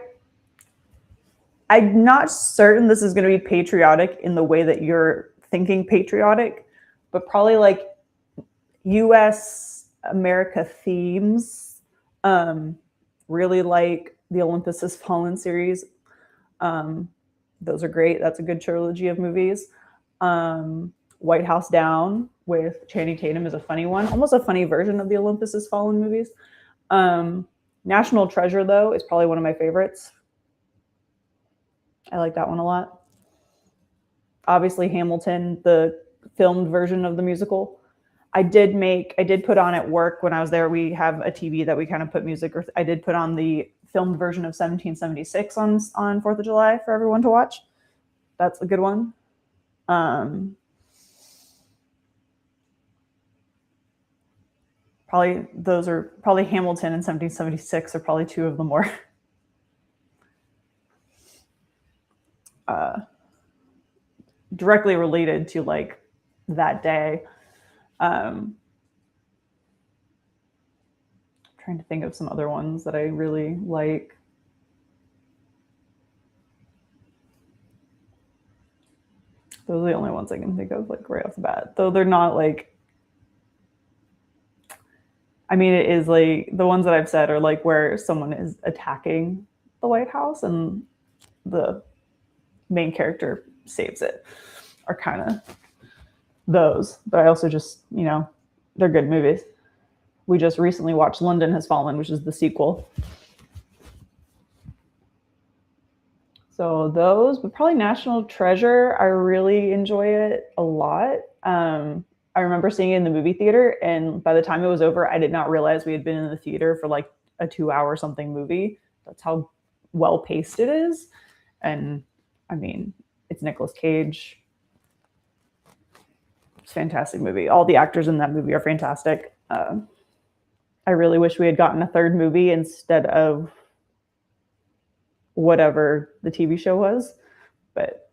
not certain this is going to be patriotic in the way that you're thinking patriotic, but probably like U.S. America themes. Really like the Olympus Has Fallen series. Those are great. That's a good trilogy of movies. White House Down with Channing Tatum is a funny one, almost a funny version of the Olympus Has Fallen movies. National Treasure, though, is probably one of my favorites. I like that one a lot. Obviously, Hamilton, the filmed version of the musical. I did put on at work when I was there. We have a TV that we kind of put music. I did put on the filmed version of 1776 on 4th of July for everyone to watch. That's a good one. Probably Hamilton and 1776 are probably two of the more directly related to like that day. Trying to think of some other ones that I really like. Those are the only ones I can think of like right off the bat, though they're not like, I mean, it is like the ones that I've said are like where someone is attacking the White House and the main character saves it, are kind of those. But I also just, they're good movies. We just recently watched London Has Fallen, which is the sequel. So those, but probably National Treasure. I really enjoy it a lot. I remember seeing it in the movie theater, and by the time it was over, I did not realize we had been in the theater for like a 2-hour something movie. That's how well paced it is. And I mean, it's Nicolas Cage. It's a fantastic movie. All the actors in that movie are fantastic. I really wish we had gotten a third movie instead of whatever the TV show was, but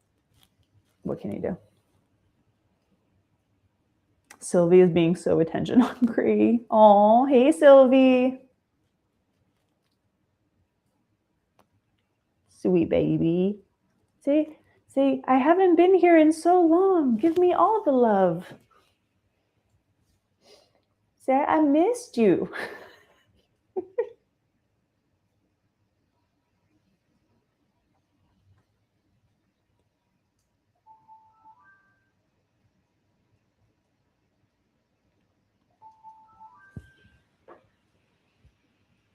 what can you do? Sylvie is being so attention hungry. Oh, hey, Sylvie. Sweet baby. See, I haven't been here in so long. Give me all the love. Say, I missed you.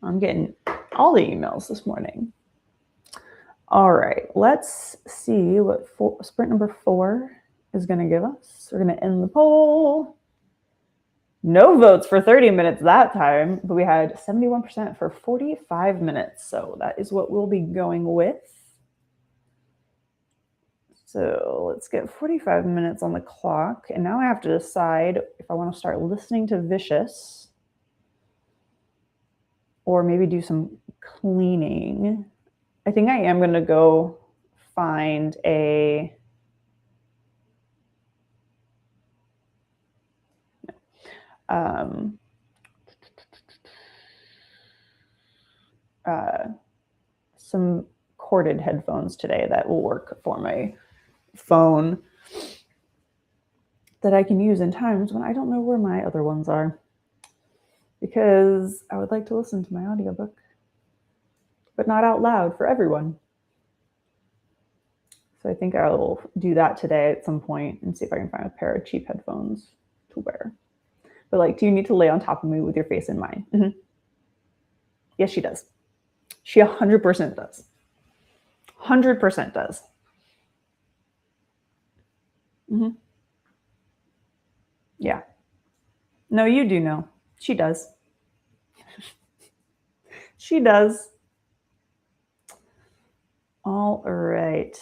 I'm getting all the emails this morning. All right, let's see what sprint number 4 is going to give us. We're going to end the poll. No votes for 30 minutes that time, but we had 71% for 45 minutes. So that is what we'll be going with. So let's get 45 minutes on the clock. And now I have to decide if I want to start listening to Vicious or maybe do some cleaning. I think I am going to go find some corded headphones today that will work for my phone that I can use in times when I don't know where my other ones are, because I would like to listen to my audiobook, but not out loud for everyone. So I think I'll do that today at some point and see if I can find a pair of cheap headphones to wear. But like, do you need to lay on top of me with your face in mine? Mm-hmm. Yes, she does. She 100% does. 100% does. Mm-hmm. Yeah. No, you do know. She does. She does. All right.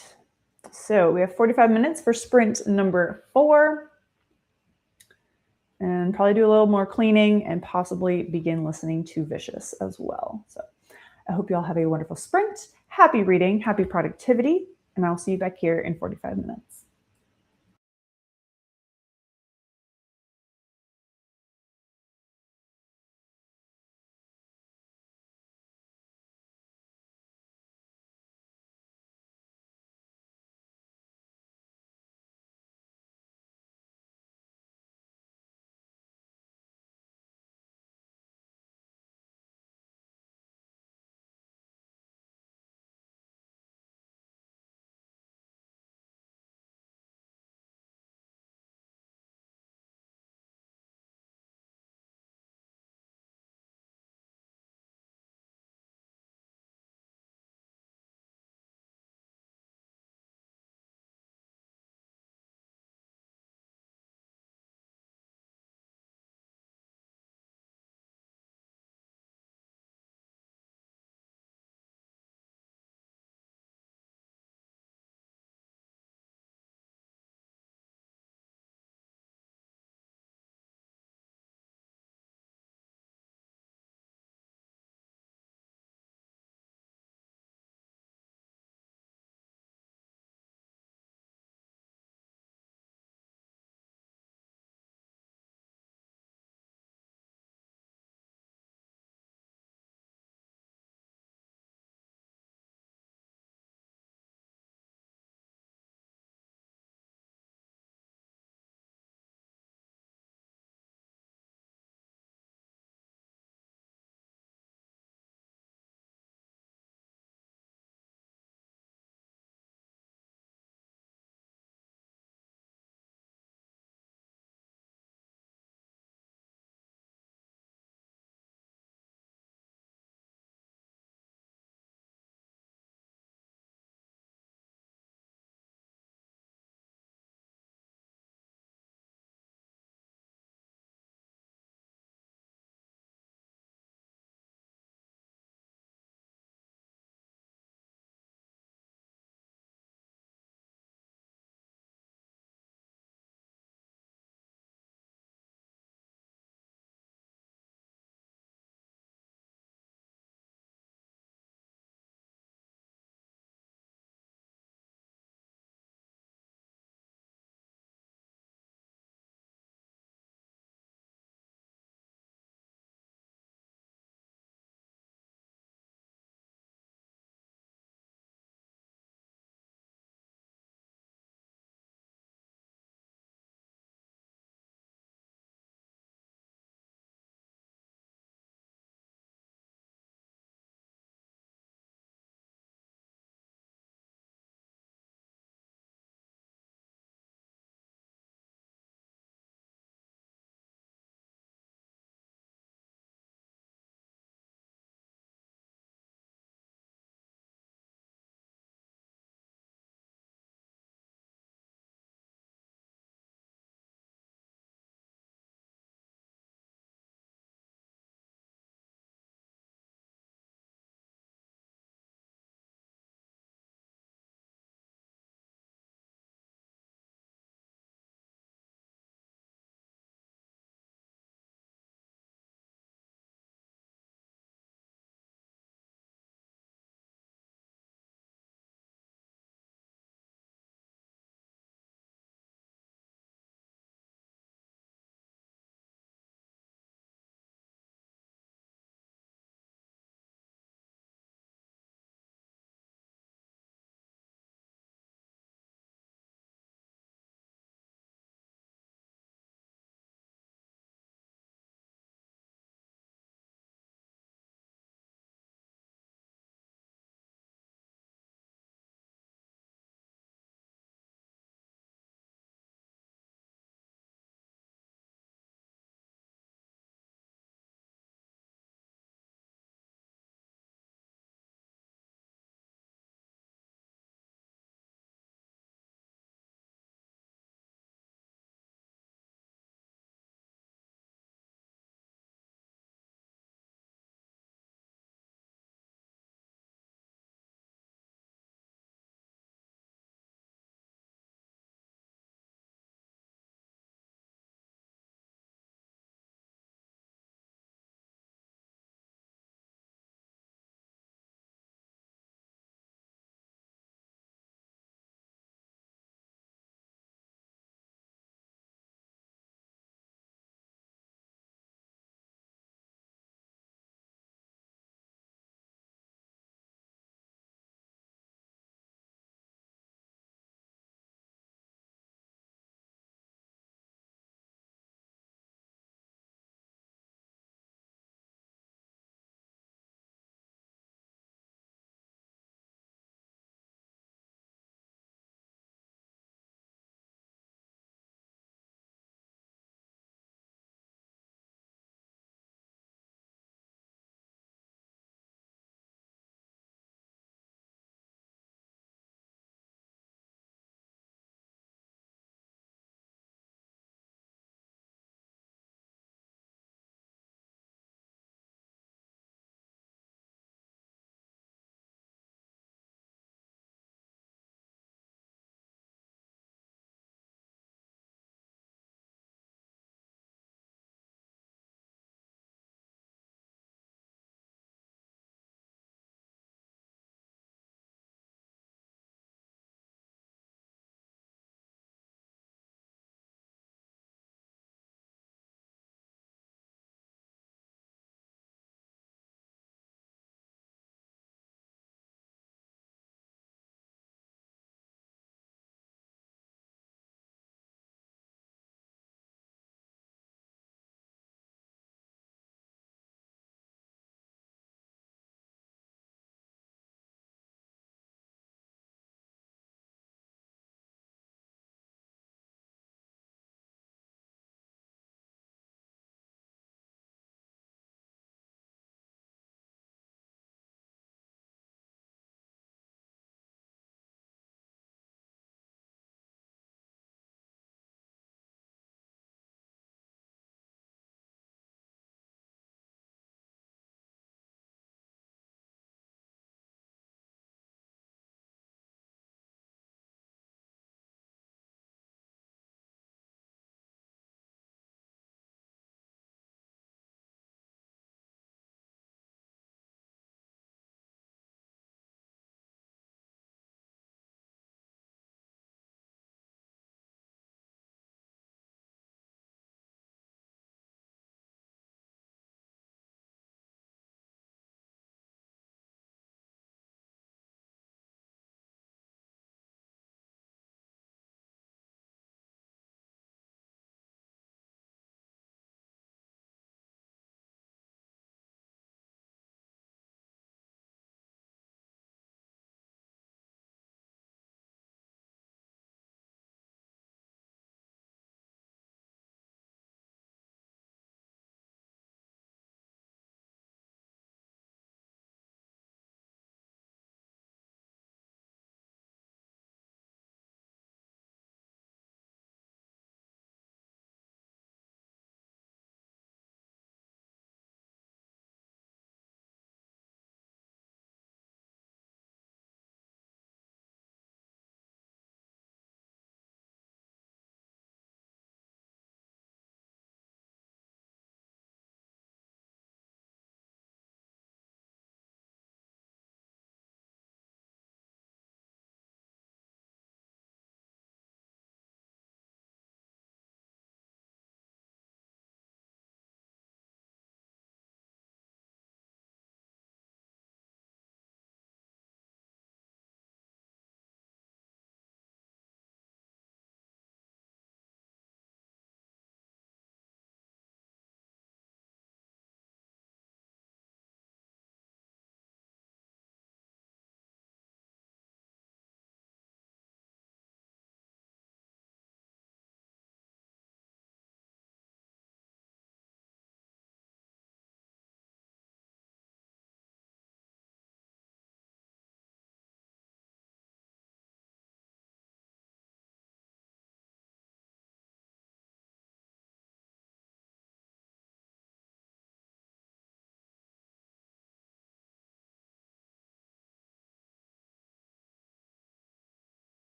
So we have 45 minutes for sprint number 4. And probably do a little more cleaning and possibly begin listening to Vicious as well. So I hope you all have a wonderful sprint. Happy reading, happy productivity, and I'll see you back here in 45 minutes.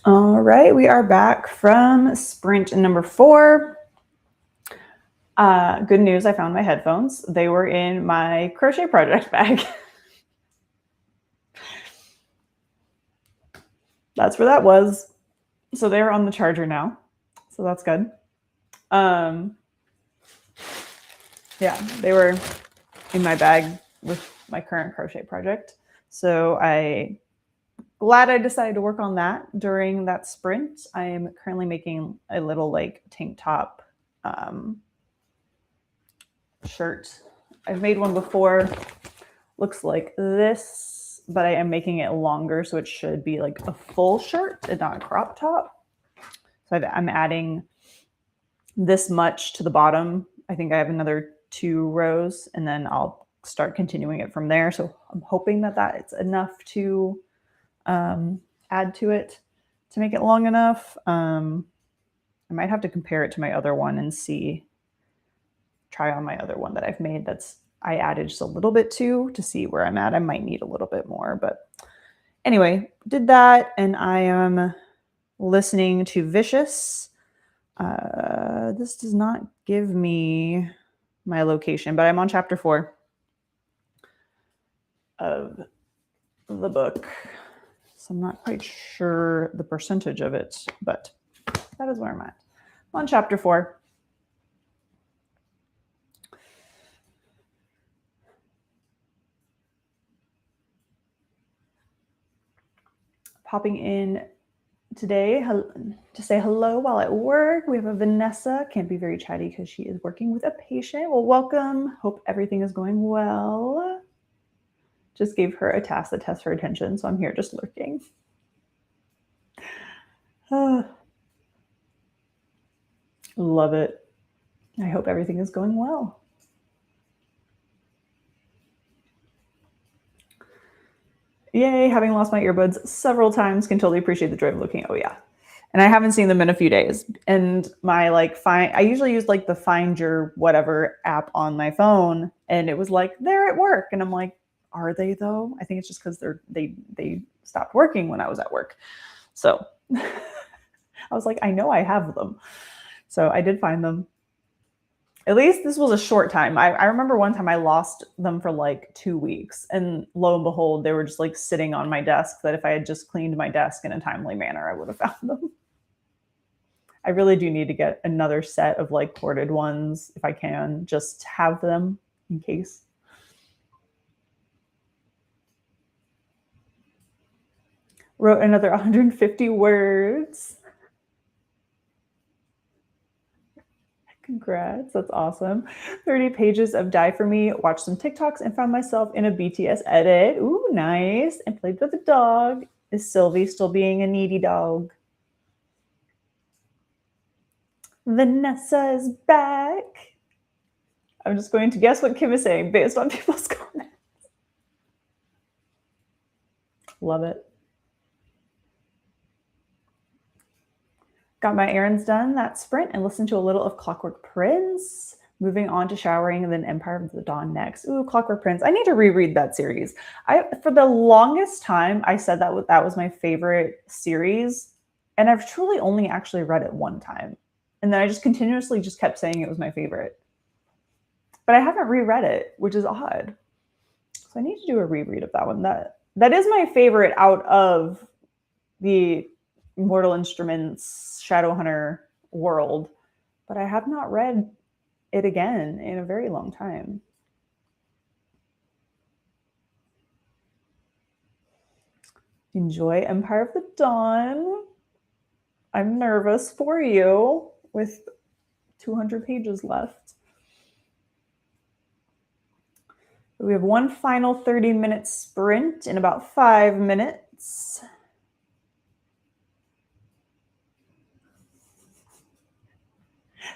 All right, we are back from sprint number 4. Good news, I found my headphones. They were in my crochet project bag. That's where that was. So they're on the charger now. So that's good. Yeah, they were in my bag with my current crochet project. So glad I decided to work on that during that sprint. I am currently making a little like tank top shirt. I've made one before. Looks like this, but I am making it longer, so it should be like a full shirt and not a crop top. So I'm adding this much to the bottom. I think I have another 2 rows, and then I'll start continuing it from there. So I'm hoping that it's enough to add to it to make it long enough. I might have to compare it to my other one and try on my other one that I've made I added just a little bit to see where I'm at. I might need a little bit more, but anyway, did that, and I am listening to Vicious. This does not give me my location, but I'm on chapter 4 of the book. So I'm not quite sure the percentage of it, but that is where I'm at. I'm on chapter 4. Popping in today to say hello while at work. We have a Vanessa. Can't be very chatty because she is working with a patient. Well, welcome. Hope everything is going well. Just gave her a task that tests her attention, so I'm here just lurking. Love it. I hope everything is going well. Yay, having lost my earbuds several times, can totally appreciate the joy of looking. Oh yeah. And I haven't seen them in a few days. And my I usually use like the Find Your whatever app on my phone, and it was like, they're at work. And I'm like, are they though? I think it's just because they stopped working when I was at work. So I was like, I know I have them. So I did find them. At least this was a short time. I remember one time I lost them for like 2 weeks, and lo and behold, they were just like sitting on my desk, that if I had just cleaned my desk in a timely manner, I would have found them. I really do need to get another set of like corded ones if I can, just have them in case. Wrote another 150 words. Congrats, that's awesome. 30 pages of Die For Me, watched some TikToks, and found myself in a BTS edit. Ooh, nice. And played with a dog. Is Sylvie still being a needy dog? Vanessa is back. I'm just going to guess what Kim is saying based on people's comments. Love it. Got my errands done that sprint and listened to a little of Clockwork Prince. Moving on to showering, and then Empire of the Dawn next. Ooh, Clockwork Prince. I need to reread that series. For the longest time, I said that was my favorite series, and I've truly only actually read it one time. And then I just continuously just kept saying it was my favorite. But I haven't reread it, which is odd. So I need to do a reread of that one. That is my favorite out of the Mortal Instruments Shadowhunter world, but I have not read it again in a very long time. Enjoy Empire of the Dawn. I'm nervous for you with 200 pages left. We have one final 30-minute sprint in about 5 minutes.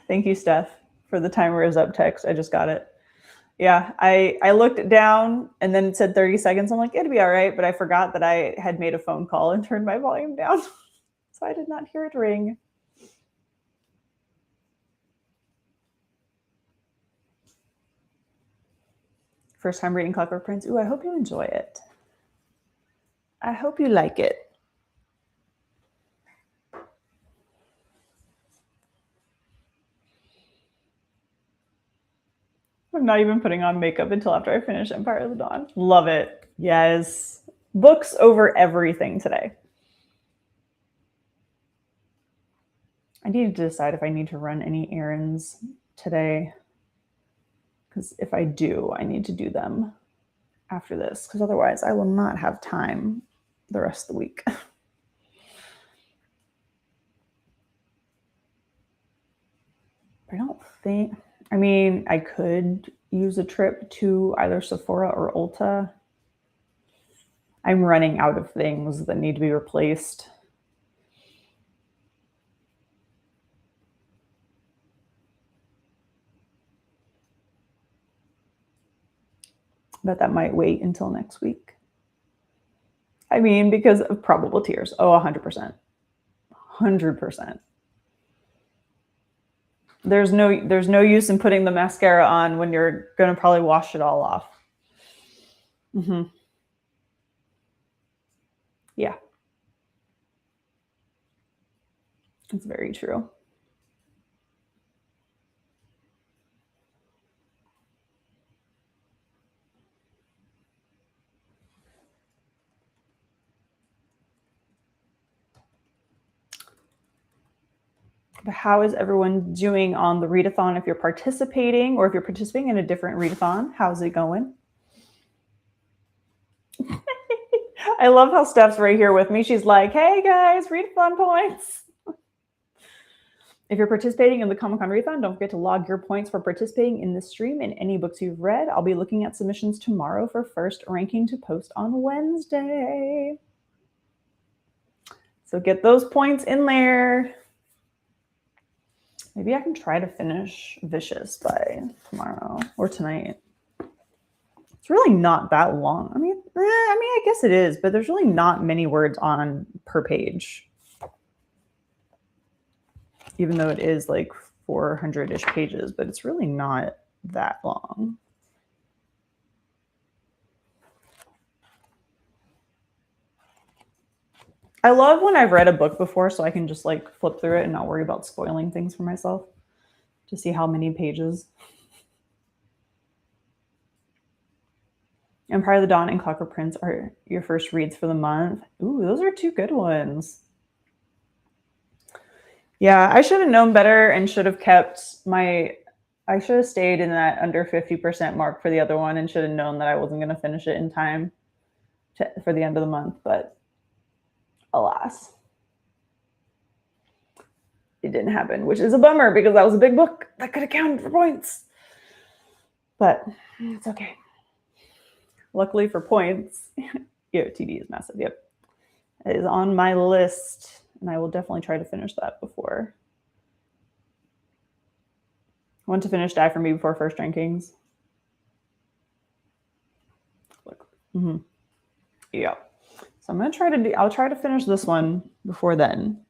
Thank you, Steph, for the timer is up text. I just got it. Yeah, I looked down and then it said 30 seconds. I'm like, it'll be all right. But I forgot that I had made a phone call and turned my volume down. So I did not hear it ring. First time reading Clockwork Prince. Ooh, I hope you enjoy it. I hope you like it. I'm not even putting on makeup until after I finish Empire of the Dawn. Love it. Yes. Books over everything today. I need to decide if I need to run any errands today. Because if I do, I need to do them after this. Because otherwise, I will not have time the rest of the week. I don't think, I mean, I could use a trip to either Sephora or Ulta. I'm running out of things that need to be replaced. But that might wait until next week. I mean, because of probable tears. Oh, 100%. 100%. There's no use in putting the mascara on when you're going to probably wash it all off. Mm-hmm. Yeah. It's very true. But how is everyone doing on the Read-A-Thon if you're participating, or if you're participating in a different Read-A-Thon? How's it going? I love how Steph's right here with me. She's like, hey guys, Read-A-Thon points. If you're participating in the Comic-Con Read-A-Thon, don't forget to log your points for participating in this stream and any books you've read. I'll be looking at submissions tomorrow for first ranking to post on Wednesday. So get those points in there. Maybe I can try to finish Vicious by tomorrow or tonight. It's really not that long. I mean, I guess it is, but there's really not many words on per page. Even though it is like 400-ish pages, but it's really not that long. I love when I've read a book before, so I can just like flip through it and not worry about spoiling things for myself to see how many pages. Empire of the Dawn and Clockwork Prince are your first reads for the month. Ooh, those are two good ones. Yeah, I should have known better and should have kept my, I should have stayed in that under 50% mark for the other one and should have known that I wasn't going to finish it in time for the end of the month, but alas, it didn't happen, which is a bummer because that was a big book that could have counted for points. But it's okay. Luckily for points, TD is massive. Yep. It is on my list, and I will definitely try to finish that before. I want to finish Die For Me before first rankings. Mm-hmm. Yeah. So I'm going to try to I'll try to finish this one before then.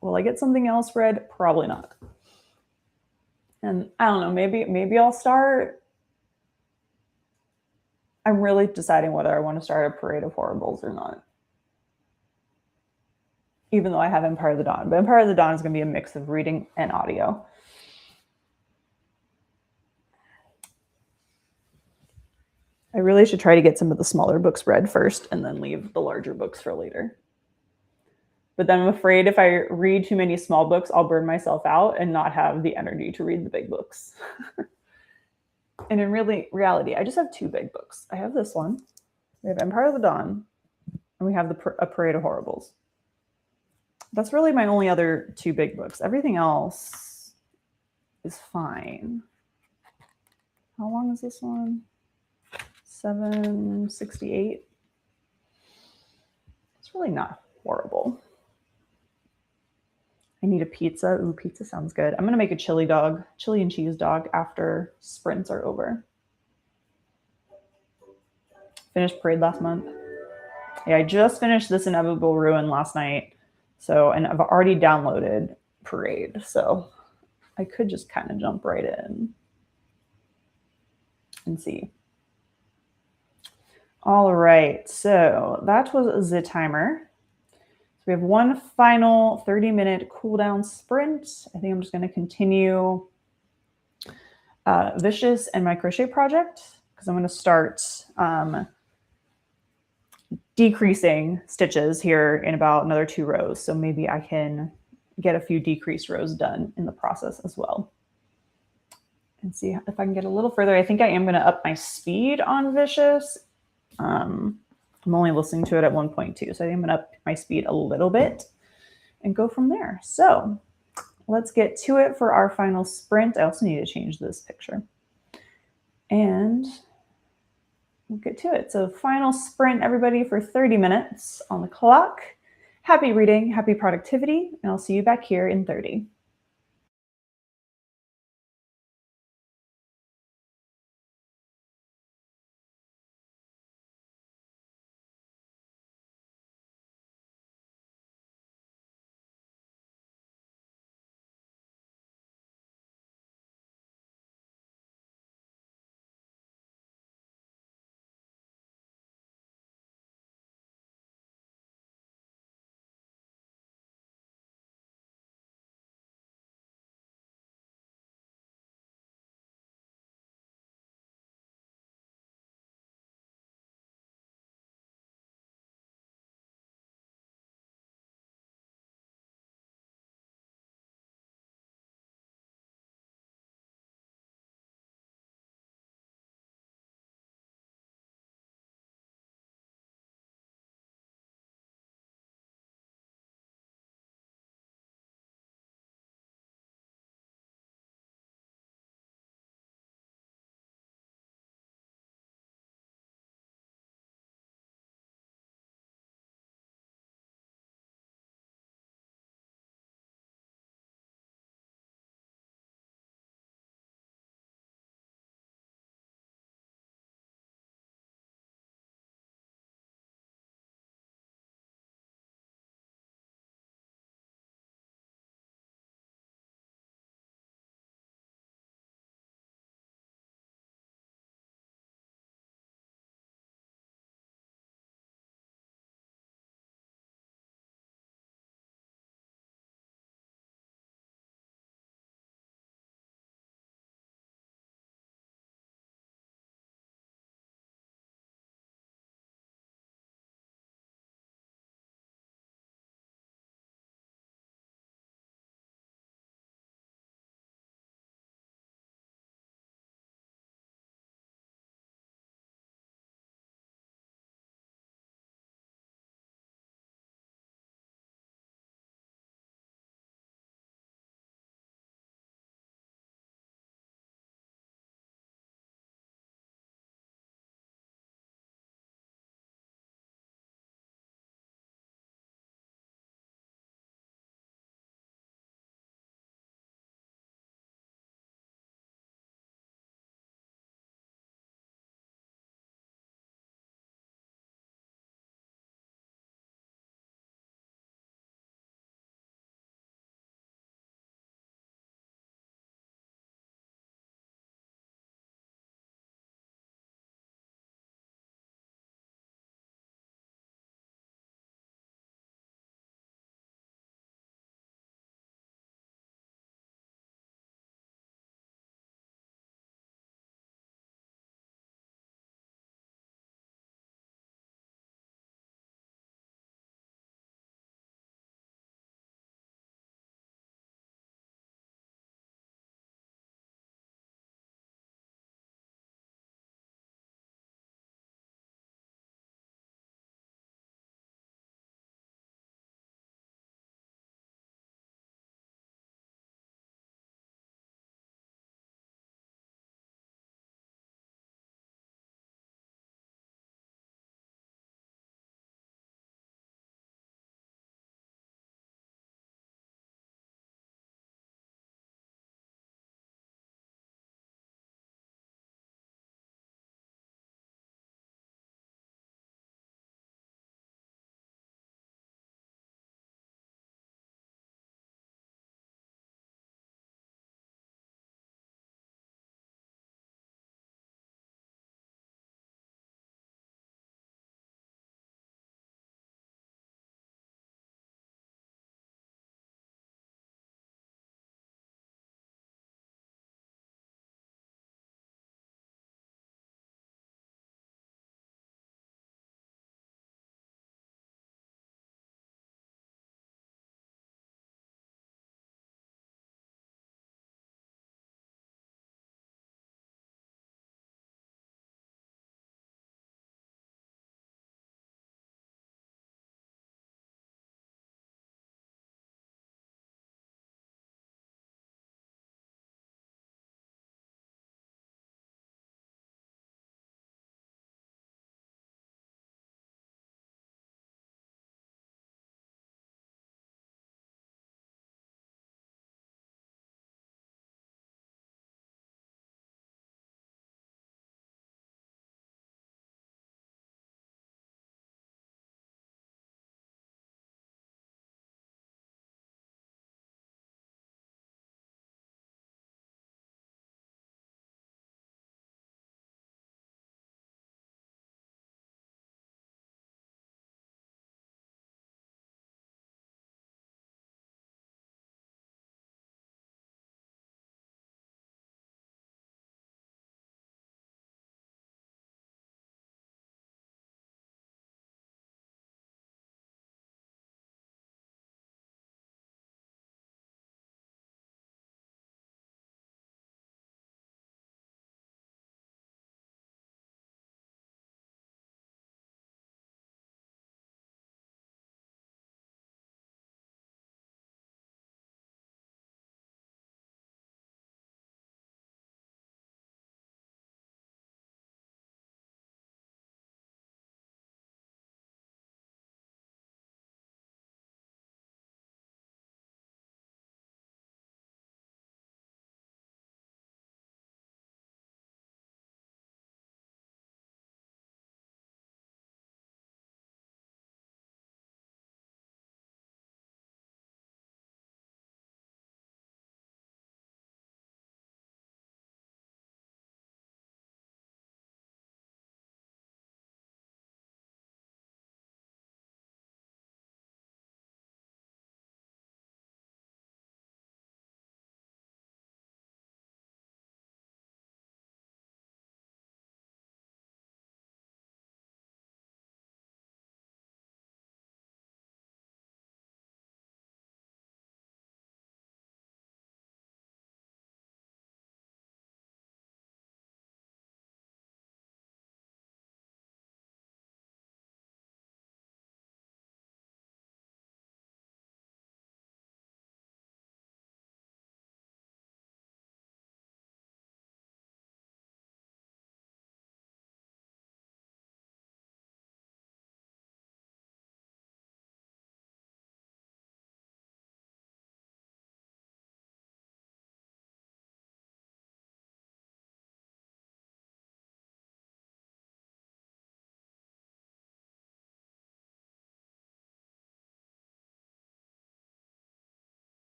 Will I get something else read? Probably not. And I don't know, maybe I'll start. I'm really deciding whether I want to start a Parade of Horribles or not. Even though I have Empire of the Dawn. But Empire of the Dawn is going to be a mix of reading and audio. I really should try to get some of the smaller books read first and then leave the larger books for later. But then I'm afraid if I read too many small books, I'll burn myself out and not have the energy to read the big books. And in reality, I just have two big books. I have this one. We have Empire of the Dawn, and we have a Parade of Horribles. That's really my only other two big books. Everything else is fine. How long is this one? 768. It's really not horrible. I need a pizza. Ooh, pizza sounds good. I'm going to make a chili and cheese dog after sprints are over. Finished Parade last month. Yeah, I just finished This Inevitable Ruin last night. So, and I've already downloaded Parade. So I could just kind of jump right in and see. All right. So that was the timer. We have one final 30-minute cooldown sprint. I think I'm just going to continue Vicious and my crochet project, because I'm going to start decreasing stitches here in about another 2 rows. So maybe I can get a few decreased rows done in the process as well. And see if I can get a little further. I think I am going to up my speed on Vicious. I'm only listening to it at 1.2, so I think I'm going to up my speed a little bit and go from there. So let's get to it for our final sprint. I also need to change this picture. And we'll get to it. So final sprint, everybody, for 30 minutes on the clock. Happy reading, happy productivity, and I'll see you back here in 30.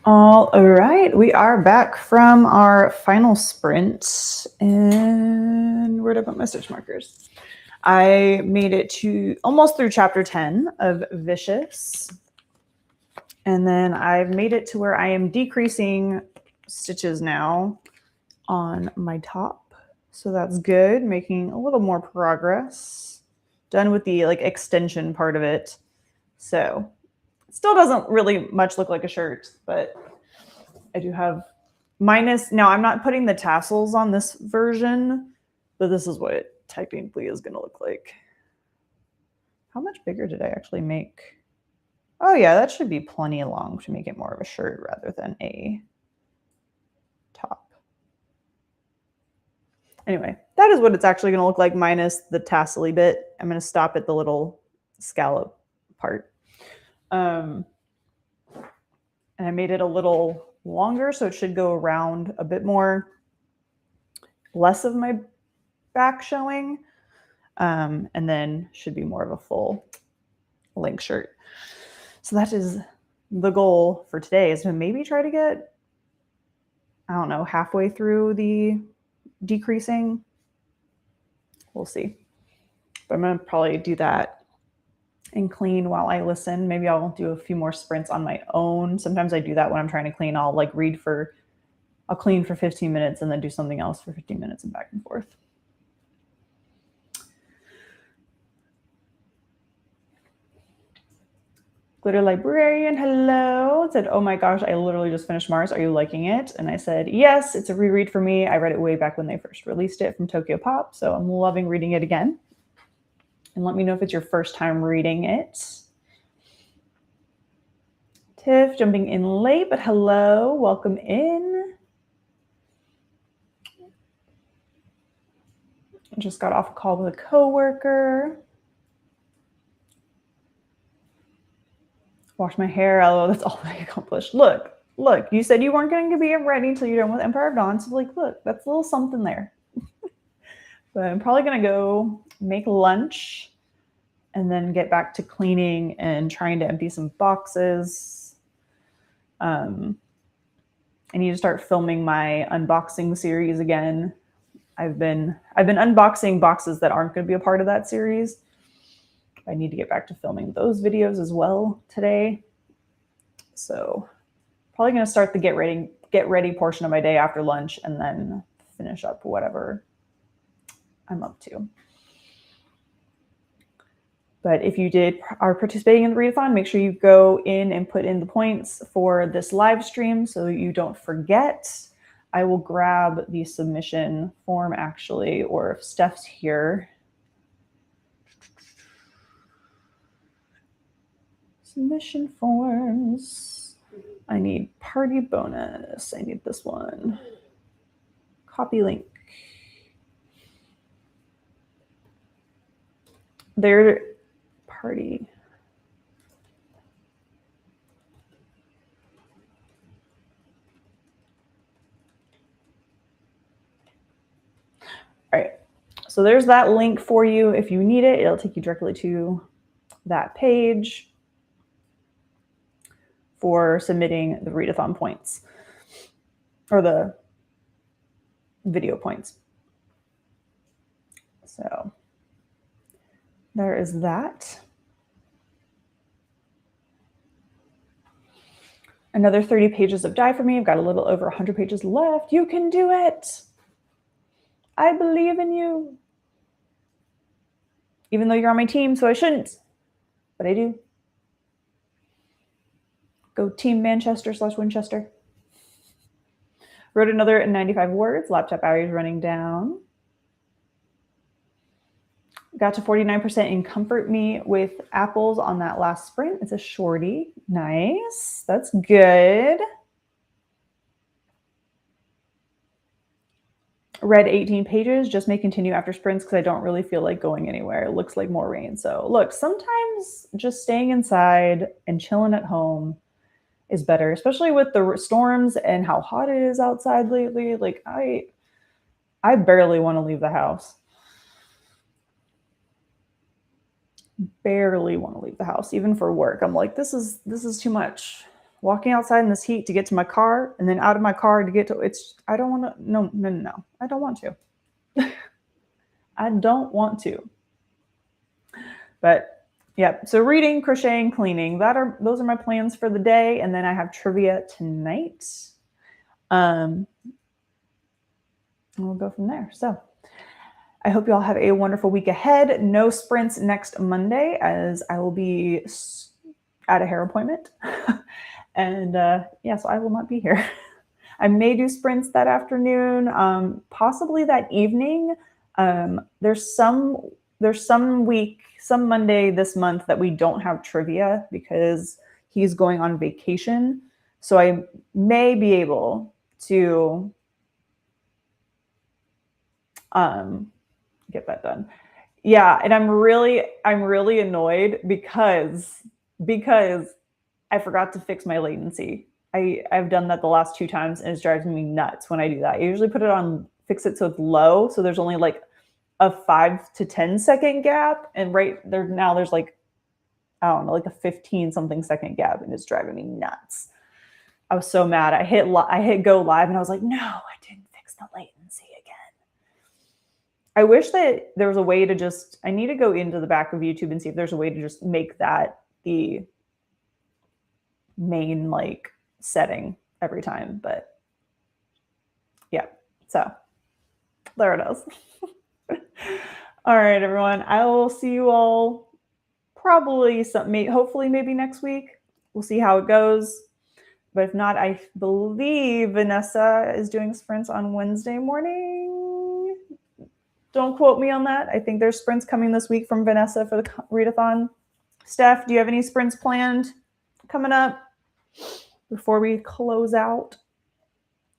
All right, we are back from our final sprint, and where did I put my stitch markers? I made it to almost through chapter 10 of Vicious, and then I've made it to where I am decreasing stitches now on my top, so that's good, making a little more progress. Done with the like extension part of it, so it still doesn't really much look like a shirt, but I do have minus. Now I'm not putting the tassels on this version, but this is what it technically is going to look like. How much bigger did I actually make? Oh yeah, that should be plenty long to make it more of a shirt rather than a top. Anyway, that is what it's actually going to look like minus the tassel-y bit. I'm going to stop at the little scallop part. And I made it a little longer, so it should go around a bit more, less of my back showing, and then should be more of a full length shirt. So that is the goal for today, is to maybe try to get, I don't know, halfway through the decreasing. We'll see. But I'm going to probably do that and clean while I listen. Maybe I'll do a few more sprints on my own. Sometimes I do that when I'm trying to clean. I'll clean for 15 minutes and then do something else for 15 minutes and back and forth. Glitter Librarian, hello. It said, oh my gosh, I literally just finished Mars. Are you liking it? And I said, yes, it's a reread for me. I read it way back when they first released it from Tokyo Pop, so I'm loving reading it again. And let me know if it's your first time reading it. Tiff, jumping in late, but hello, welcome in. I just got off a call with a coworker. Wash my hair, although that's all I accomplished. Look, you said you weren't going to be ready until you're done with Empire of Dawn. So like, look, that's a little something there. But I'm probably going to go make lunch and then get back to cleaning and trying to empty some boxes. I need to start filming my unboxing series again. I've been unboxing boxes that aren't going to be a part of that series. I need to get back to filming those videos as well today. So probably going to start the get ready portion of my day after lunch and then finish up whatever I'm up to. But if you are participating in the Read-A-Thon, make sure you go in and put in the points for this live stream so you don't forget. I will grab the submission form actually, or if Steph's here. Submission forms. I need party bonus. I need this one. Copy link. Their party. All right. So there's that link for you. If you need it, it'll take you directly to that page for submitting the Read-A-Thon points or the video points. So there is that. Another 30 pages of die for me. I've got a little over 100 pages left. You can do it. I believe in you. Even though you're on my team, so I shouldn't, but I do. Go Team Manchester/Winchester. Wrote another 95 words. Laptop battery is running down. Got to 49% in Comfort Me with Apples on that last sprint. It's a shorty. Nice. That's good. Read 18 pages. Just may continue after sprints because I don't really feel like going anywhere. It looks like more rain. So look, sometimes just staying inside and chilling at home is better, especially with the storms and how hot it is outside lately. Like I barely want to leave the house. Barely want to leave the house, even for work. I'm like, this is too much. walking outside in this heat to get to my car and then out of my car to get to I don't want to. No. I don't want to. I don't want to. But yeah, so reading, crocheting, cleaning, those are my plans for the day. And then I have trivia tonight. And we'll go from there. So I hope you all have a wonderful week ahead. No sprints next Monday as I will be at a hair appointment. And yeah, so I will not be here. I may do sprints that afternoon, possibly that evening. There's some Monday this month that we don't have trivia because he's going on vacation. So I may be able to get that done. Yeah, and I'm really annoyed because I forgot to fix my latency. I've done that the last 2 times and it's driving me nuts when I do that. I usually put it on, fix it so it's low, so there's only like a 5 to 10 second gap, and right there now there's like, I don't know, like a 15 something second gap, and it's driving me nuts. I was so mad. I hit go live and I was like, no, I didn't fix the latency again. I wish that there was a way to just, I need to go into the back of YouTube and see if there's a way to just make that the main like setting every time. But yeah, so there it is. All right, everyone. I will see you all probably hopefully maybe next week. We'll see how it goes. But if not, I believe Vanessa is doing sprints on Wednesday morning. Don't quote me on that. I think there's sprints coming this week from Vanessa for the Read-A-Thon. Steph, do you have any sprints planned coming up before we close out?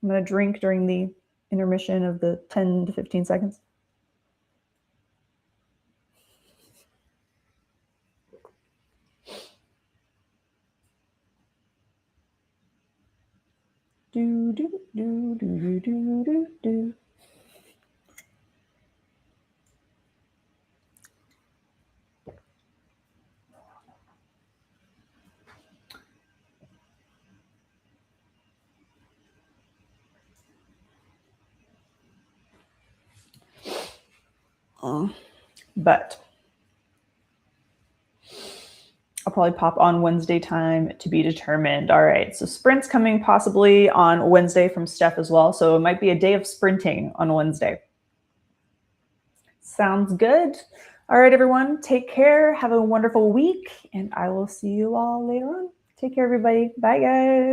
I'm going to drink during the intermission of the 10 to 15 seconds. Do, do, do, do, do, do, do. But I'll probably pop on Wednesday time to be determined. All right, so sprints coming possibly on Wednesday from Steph as well. So it might be a day of sprinting on Wednesday. Sounds good. All right, everyone, take care. Have a wonderful week, and I will see you all later on. Take care, everybody. Bye, guys.